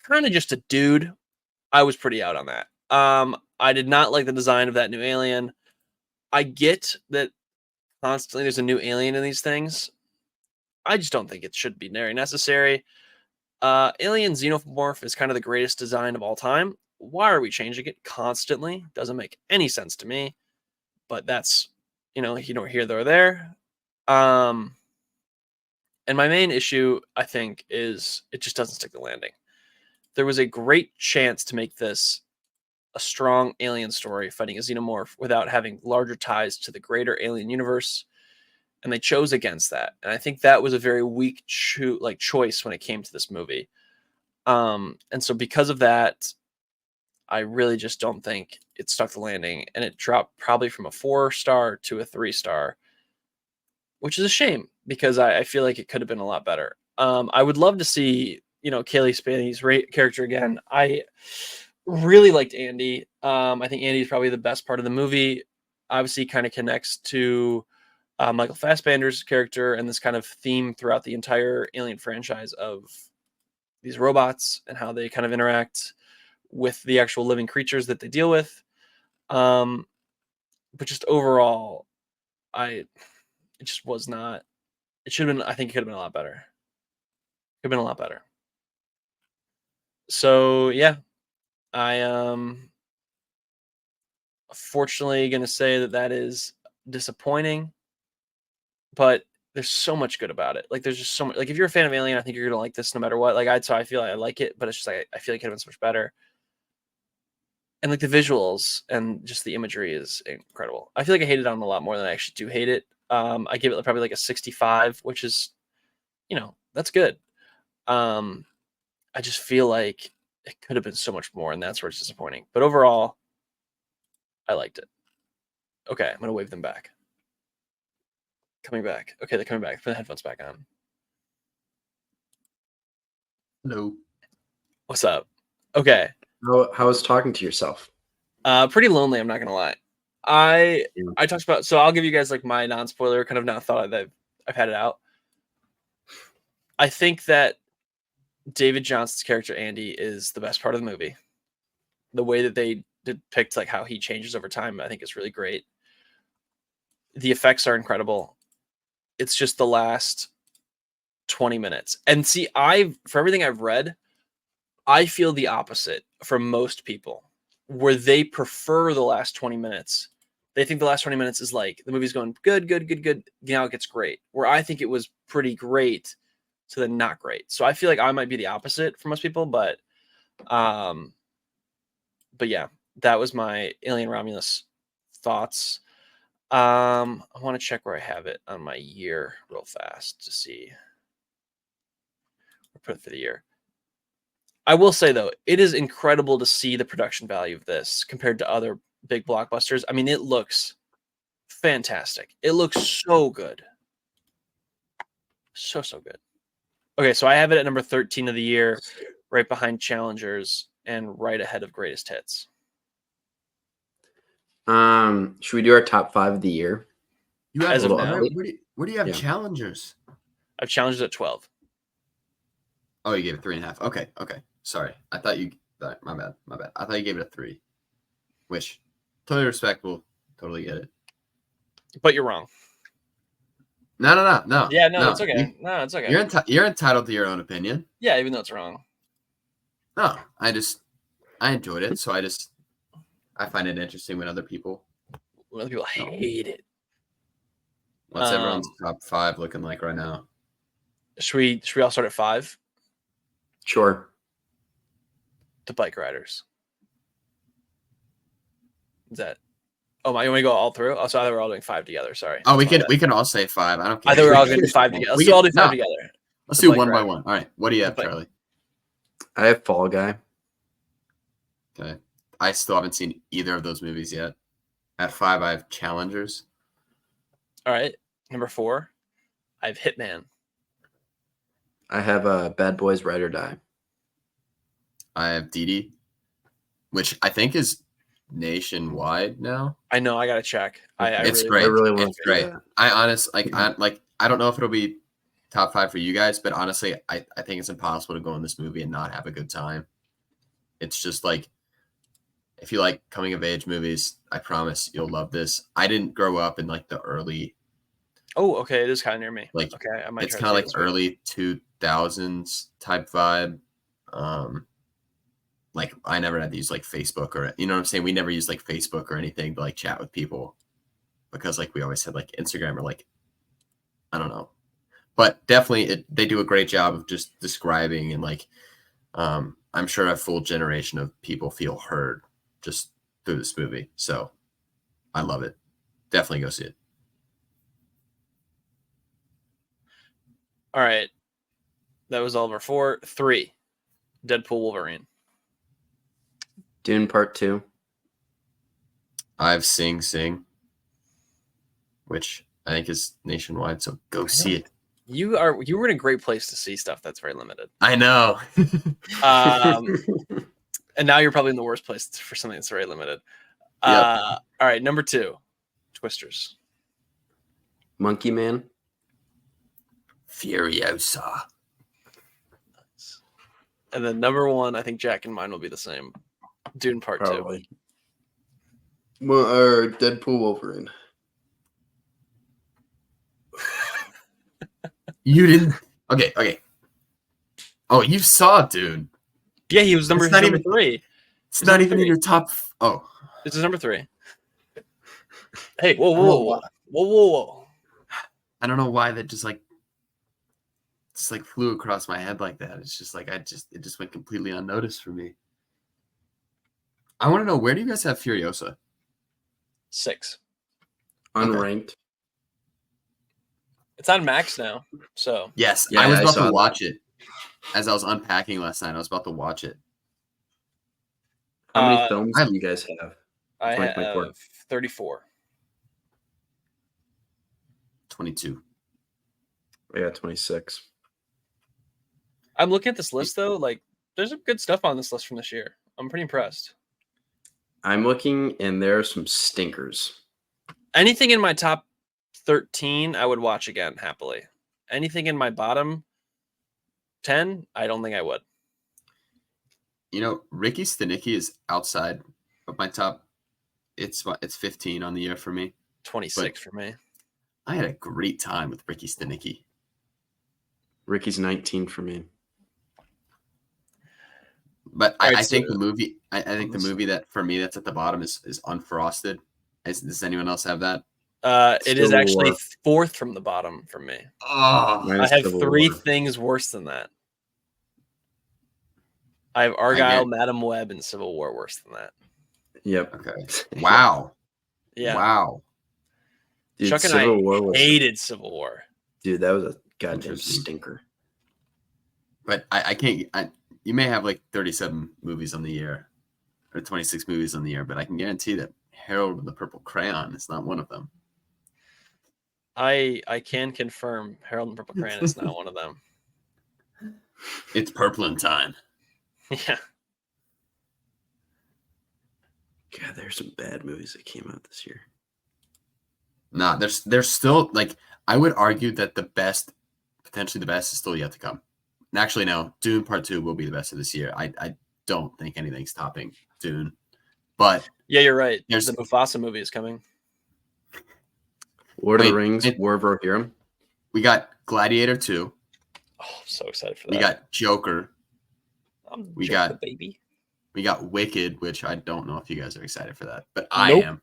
S1: kind of just a dude. I was pretty out on that. I did not like the design of that new alien. I get that constantly there's a new alien in these things. I just don't think it should be very necessary. Alien Xenomorph is kind of the greatest design of all time. Why are we changing it constantly? Doesn't make any sense to me. But that's, here nor there. And my main issue, I think, is it just doesn't stick the landing. There was a great chance to make this a strong alien story fighting a xenomorph without having larger ties to the greater alien universe, and they chose against that. And I think that was a very weak choice when it came to this movie. And so because of that, I really just don't think it stuck the landing, and it dropped probably from a 4-star to a 3-star, which is a shame because I feel like it could have been a lot better. I would love to see, Kaylee Spaney's character again. I really liked Andy. I think Andy is probably the best part of the movie. Obviously, kind of connects to Michael Fassbender's character and this kind of theme throughout the entire Alien franchise of these robots and how they kind of interact with the actual living creatures that they deal with. But just overall, it just was not. It should have been. I think it could have been a lot better. Could have been a lot better. So yeah, I fortunately going to say that is disappointing, but there's so much good about it. Like there's just so much. Like if you're a fan of Alien, I think you're gonna like this no matter what. Like I feel like I like it, but it's just like I feel like it could have been so much better. And like the visuals and just the imagery is incredible. I feel like I hated on it a lot more than I actually do hate it. I give it probably like a 65, which is, that's good. I just feel like it could have been so much more, and that's where it's disappointing. But overall, I liked it. Okay, I'm gonna wave them back. Coming back. Okay, they're coming back. Put the headphones back on.
S3: Hello.
S1: What's up? Okay.
S2: How was talking to yourself?
S1: Pretty lonely, I'm not gonna lie. I talked about, so I'll give you guys like my non-spoiler kind of now thought that I've had it out. I think that David Johnson's character Andy is the best part of the movie. The way that they depict like how he changes over time, I think is really great. The effects are incredible. It's just the last 20 minutes. And see, for everything I've read, I feel the opposite from most people, where they prefer the last 20 minutes they think the last 20 minutes is like the movie's going good, good, good, good. Now it gets great. Where I think it was pretty great to then not great. So I feel like I might be the opposite for most people, but yeah, that was my Alien Romulus thoughts. I want to check where I have it on my year real fast to see. We'll put it for the year. I will say though, it is incredible to see the production value of this compared to other big blockbusters. I mean, it looks fantastic. It looks so good. So good. Okay, so I have it at number 13 of the year, right behind Challengers and right ahead of Greatest Hits.
S2: Should we do our top 5 of the year?
S3: You have
S1: As of
S3: where,
S1: now?
S3: where do you have
S2: Yeah.
S3: Challengers?
S1: I've Challengers at 12.
S3: Oh, you gave it 3.5. Okay. Sorry. I thought you. My bad. I thought you gave it a 3. Which, totally respectable. Totally get it.
S1: But you're wrong.
S3: No.
S1: Yeah, no, it's okay. It's okay.
S3: You're entitled to your own opinion.
S1: Yeah, even though it's wrong.
S3: No, I enjoyed it. So I find it interesting when other people.
S1: Other people hate it.
S3: What's everyone's top 5 looking like right now?
S1: Should we all start at 5?
S2: Sure.
S1: The Bike Riders. Is that? Oh, you want me to go all through? Oh, so I thought we're all doing 5 together. Sorry.
S3: Oh, we can all say 5. I don't care.
S1: I thought we were all going to do 5 together. Let's all do 5 together.
S3: Let's
S1: The
S3: do
S1: Bike
S3: one by
S1: Riders.
S3: one. All right. What do you have, Charlie?
S2: I have Fall Guy.
S3: Okay. I still haven't seen either of those movies yet. At 5, I have Challengers.
S1: All right. Number 4, I have Hitman.
S2: I have Bad Boys Ride or Die.
S3: I have Dee, which I think is nationwide now.
S1: I know. I got to check.
S3: It's
S1: really
S3: great.
S2: I really want
S3: It's
S2: to see
S3: great.
S2: that.
S3: I don't know if it'll be top 5 for you guys, but honestly, I think it's impossible to go in this movie and not have a good time. It's just like, if you like coming of age movies, I promise you'll love this. I didn't grow up in like the early.
S1: Oh, okay. It is kind of near me.
S3: Like,
S1: okay, I might.
S3: It's
S1: try
S3: kind of
S1: to
S3: like
S1: see this one.
S3: early 2000s type vibe. Like I never had to use like Facebook or, you know what I'm saying? We never used like Facebook or anything to like chat with people because like we always had like Instagram or like, I don't know, but definitely they do a great job of just describing and like, I'm sure a full generation of people feel heard just through this movie. So I love it. Definitely go see it.
S1: All right. That was all of our 4. 3, Deadpool Wolverine.
S2: Dune Part 2.
S3: I have Sing Sing, which I think is nationwide. So go see it.
S1: You were in a great place to see stuff that's very limited.
S3: I know.
S1: And now you're probably in the worst place for something that's very limited.
S3: Yep.
S1: All right, number 2, Twisters.
S2: Monkey Man.
S3: Furiosa.
S1: And then number 1, I think Jack and mine will be the same. Dune Part 2.
S2: Probably. Or Deadpool Wolverine.
S3: You didn't. Okay. Oh, you saw Dune.
S1: Yeah, he was number
S3: It's not
S1: 3.
S3: It's not even in your top. Oh,
S1: This is number 3. Hey, whoa.
S3: I don't know why that just like flew across my head like that. It's just like it just went completely unnoticed for me. I want to know, where do you guys have Furiosa?
S1: 6.
S2: Unranked.
S1: It's on Max now, so
S3: Yes,
S2: Yeah,
S3: I was
S2: I
S3: about
S2: saw
S3: to watch it. As I was unpacking last night, I was about to watch it.
S2: How many films do you guys have?
S1: I
S2: 2024.
S1: have 34.
S3: 22.
S2: I got 26.
S1: I'm looking at this list though. Like, there's some good stuff on this list from this year. I'm pretty impressed.
S2: I'm looking, and there are some stinkers.
S1: Anything in my top 13, I would watch again happily. Anything in my bottom 10, I don't think I would.
S3: You know, Ricky Stenicki is outside of my top. It's 15 on the year for me.
S1: 26 for me.
S3: I had a great time with Ricky Stenicki.
S2: Ricky's 19 for me.
S3: But
S1: All right,
S3: I think
S1: so-
S3: the movie. I think the movie that for me that's at the bottom is Unfrosted. Does anyone else have that?
S1: It is
S2: Civil
S1: actually
S2: War.
S1: fourth from the bottom for me.
S3: Oh,
S2: Mine
S1: I
S2: is
S1: have
S2: Civil
S1: three
S2: War.
S1: things worse than that. I have Argyle, Madam Web, and Civil War worse than that.
S2: Yep.
S3: okay. Wow.
S1: Yeah.
S3: Wow.
S2: Dude,
S1: Chuck and
S2: Civil
S1: I
S2: War was
S1: hated Civil War.
S2: dude, that was a goddamn
S3: Interesting.
S2: stinker.
S3: But I can't. You may have like 37 movies on the year, or 26 movies on the year, but I can guarantee that Harold and the Purple Crayon is not one of them.
S1: I can confirm Harold and Purple Crayon is not one of them.
S3: It's purple in time.
S1: Yeah.
S2: God, there's some bad movies that came out this year.
S3: Nah, there's still like I would argue that the best, potentially the best, is still yet to come. And actually, no, Dune Part 2 will be the best of this year. I don't think anything's topping Dune, but
S1: Yeah, you're right.
S3: There's-
S1: The Mufasa movie is coming.
S2: Lord of the
S3: Wait,
S2: Rings, War of Rohirrim.
S3: we got Gladiator 2.
S1: Oh, I'm so excited for that.
S3: We got Joker.
S1: We got the baby.
S3: We got Wicked, which I don't know if you guys are excited for that, but I
S1: Nope.
S3: am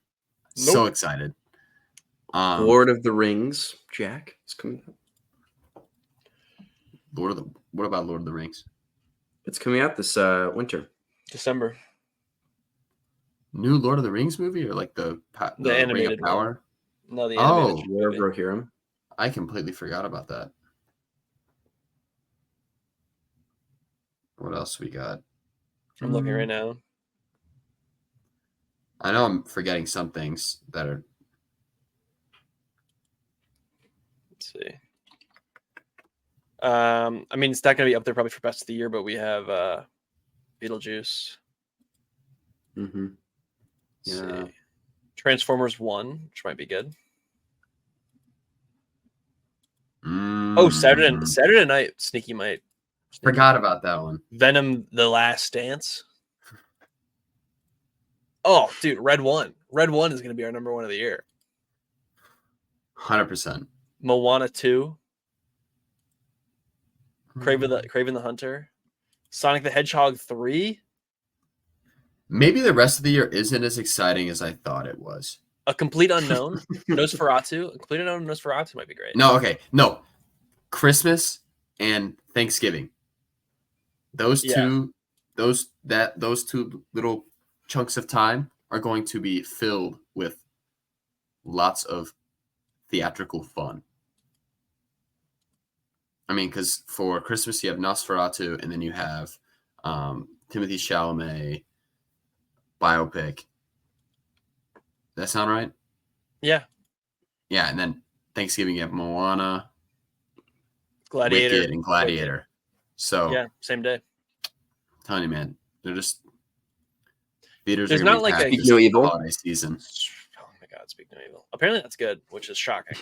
S3: so excited.
S2: Lord of the Rings, Jack, is coming out.
S3: What about Lord of the Rings?
S2: It's coming out this winter.
S1: December.
S3: New Lord of the Rings movie or like the Ring of
S1: animated one.
S3: Power?
S1: No, the
S3: Oh,
S1: animated
S2: War of
S1: movie.
S2: Rohirrim.
S3: I completely forgot about that. What else we got?
S1: I'm looking right now.
S3: I know I'm forgetting some things that are.
S1: Let's see. I mean, it's not going to be up there probably for best of the year, but we have Beetlejuice.
S2: Mm-hmm.
S1: Let's
S3: Yeah.
S1: see. Transformers 1, which might be good. Oh, Saturday Night Sneaky might.
S3: Forgot about that one.
S1: Venom: The Last Dance. Oh, dude, Red 1. Red 1 is going to be our number one of the year.
S3: 100%.
S1: Moana 2. Kraven the Hunter. Sonic the Hedgehog 3.
S3: Maybe the rest of the year isn't as exciting as I thought it was.
S1: A Complete Unknown. Nosferatu. A Complete Unknown Nosferatu might be great.
S3: No, okay. No. Christmas and Thanksgiving. Those two little chunks of time are going to be filled with lots of theatrical fun. I mean, because for Christmas you have Nosferatu, and then you have Timothée Chalamet biopic. That sound right?
S1: Yeah.
S3: Yeah, and then Thanksgiving you have Moana,
S1: Gladiator.
S3: Wicked, and Gladiator. So
S1: yeah, same day.
S3: I'm telling you, man, they're just theaters.
S1: There's
S3: are gonna
S1: not
S3: be
S1: like
S3: packed
S1: a
S3: this
S2: No Evil
S3: holiday season.
S1: Oh my God, speak no evil. Apparently that's good, which is shocking.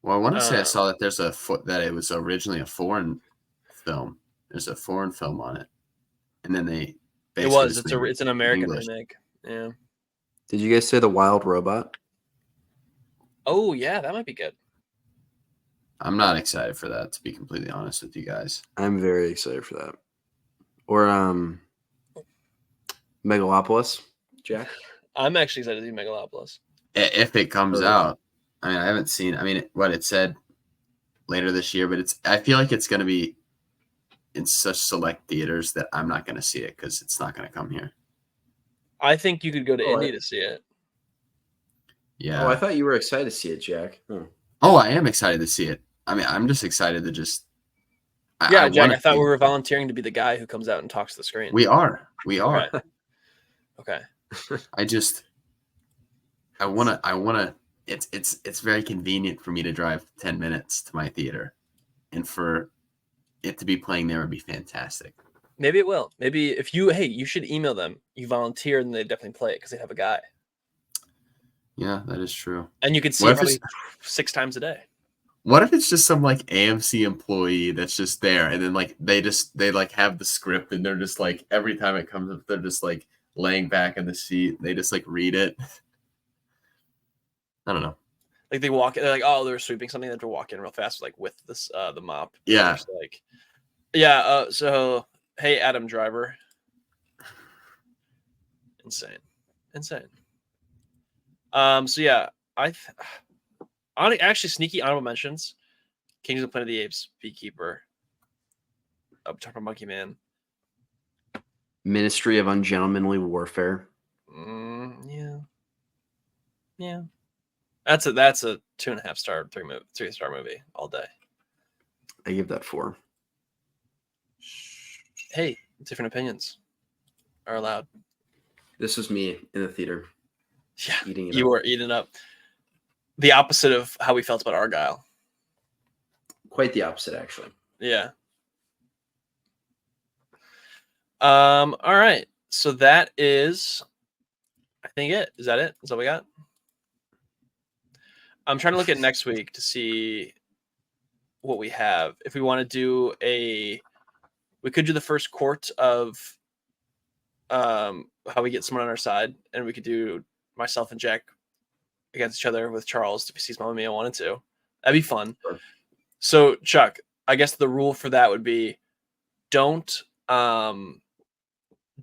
S3: Well, I want to say I saw that there's that it was originally a foreign film. There's a foreign film on it, and then they.
S1: It was. It's an American remake. Yeah.
S2: Did you guys say The Wild Robot?
S1: Oh yeah, that might be good.
S3: I'm not excited for that, to be completely honest with you guys.
S2: I'm very excited for that. Or Megalopolis, Jack.
S1: I'm actually excited to see Megalopolis.
S3: If it comes out, I mean, I haven't seen. I mean, what it said later this year, but I feel like it's going to be in such select theaters that I'm not going to see it because it's not going to come here.
S1: I think you could go to Indy to see it.
S3: Yeah.
S2: Oh, I thought you were excited to see it, Jack.
S3: Oh, I am excited to see it. I mean, I'm just excited to just.
S1: Jack, I thought we were volunteering to be the guy who comes out and talks to the screen.
S3: We are.
S1: Right. Okay.
S3: I wanna. It's very convenient for me to drive 10 minutes to my theater, and for it to be playing there would be fantastic.
S1: Maybe it will. Maybe if you should email them. You volunteer, and they definitely play it because they have a guy.
S3: Yeah, that is true.
S1: And you could see it probably 6 times a day.
S3: What if it's just some like AMC employee that's just there, and then like they like have the script, and they're just like every time it comes up, they're just like laying back in the seat. They just like read it. I don't know.
S1: Like they walk, they're like, oh, they're sweeping something. They have to walk in real fast, like with this the mop.
S3: Yeah.
S1: Like, yeah. So hey, Adam Driver. Insane. So yeah, actually sneaky honorable mentions: Kings of Planet of the Apes, Beekeeper, Uptown Monkey Man,
S2: Ministry of Ungentlemanly Warfare.
S1: Yeah. That's a 2.5 star, 3-star movie all day.
S2: I give that 4.
S1: Hey, different opinions are allowed.
S2: This was me in the theater.
S1: Yeah,
S2: eating it
S1: you
S2: up.
S1: were eating up. The opposite of how we felt about Argyle.
S2: Quite the opposite, actually.
S1: Yeah. All right. So that is, I think it. Is that it? Is that what we got? I'm trying to look at next week to see what we have. If we want to do we could do the first court of how we get someone on our side, and we could do myself and Jack against each other with Charles if he sees Mamma Mia 1 and 2. That'd be fun.
S2: Sure.
S1: So Chuck, I guess the rule for that would be don't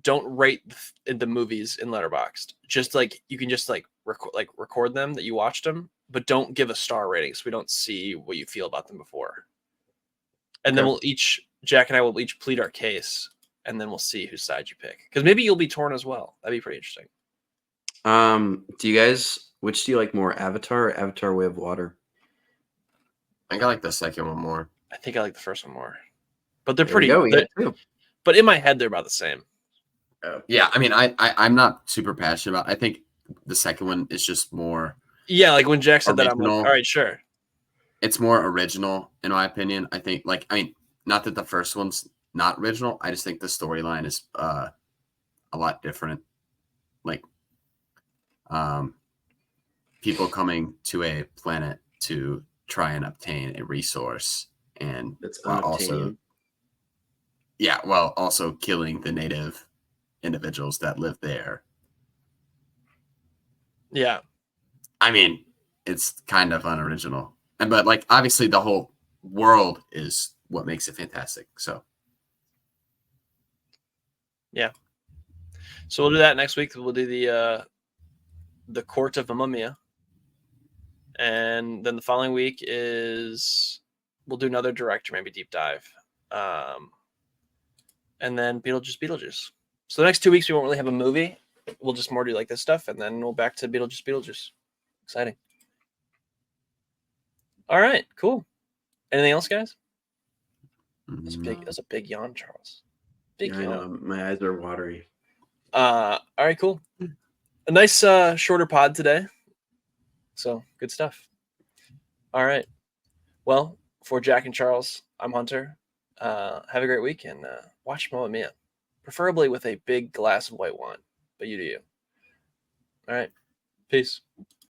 S1: rate the movies in Letterboxd. Just like you can just record them that you watched them, but don't give a star rating so we don't see what you feel about them before. And then Jack and I will each plead our case, and then we'll see whose side you pick. Because maybe you'll be torn as well. That'd be pretty interesting.
S2: Which do you like more, Avatar or Avatar: Way of Water?
S3: I think I like the second one more.
S1: I think I like the first one more. But they're
S2: There we
S1: pretty.
S2: go, we got 2.
S1: But in my head, they're about the same.
S3: Yeah, I mean, I'm not super passionate about. I think the second one is just more.
S1: Yeah, like when Jack said
S3: original.
S1: that, I'm like, all right, sure.
S3: It's more original, in my opinion. I think, not that the first one's not original. I just think the storyline is a lot different. Like, people coming to a planet to try and obtain a resource, and
S2: That's
S3: also killing the native individuals that live there.
S1: Yeah.
S3: I mean, it's kind of unoriginal. But obviously the whole world is what makes it fantastic. So
S1: yeah. So we'll do that next week. We'll do the Court of Mamma Mia. And then the following week we'll do another director, maybe deep dive. And then Beetlejuice. So the next 2 weeks we won't really have a movie. We'll just more do like this stuff, and then we'll back to Beetlejuice. Exciting. All right, cool. Anything else, guys? That's a big yawn, Charles. Big yawn.
S2: I know. My eyes are watery.
S1: All right, cool. A nice shorter pod today. So good stuff. All right. Well, for Jack and Charles, I'm Hunter. Have a great week and watch Mamma Mia, preferably with a big glass of white wine. But you do you. All right. Peace.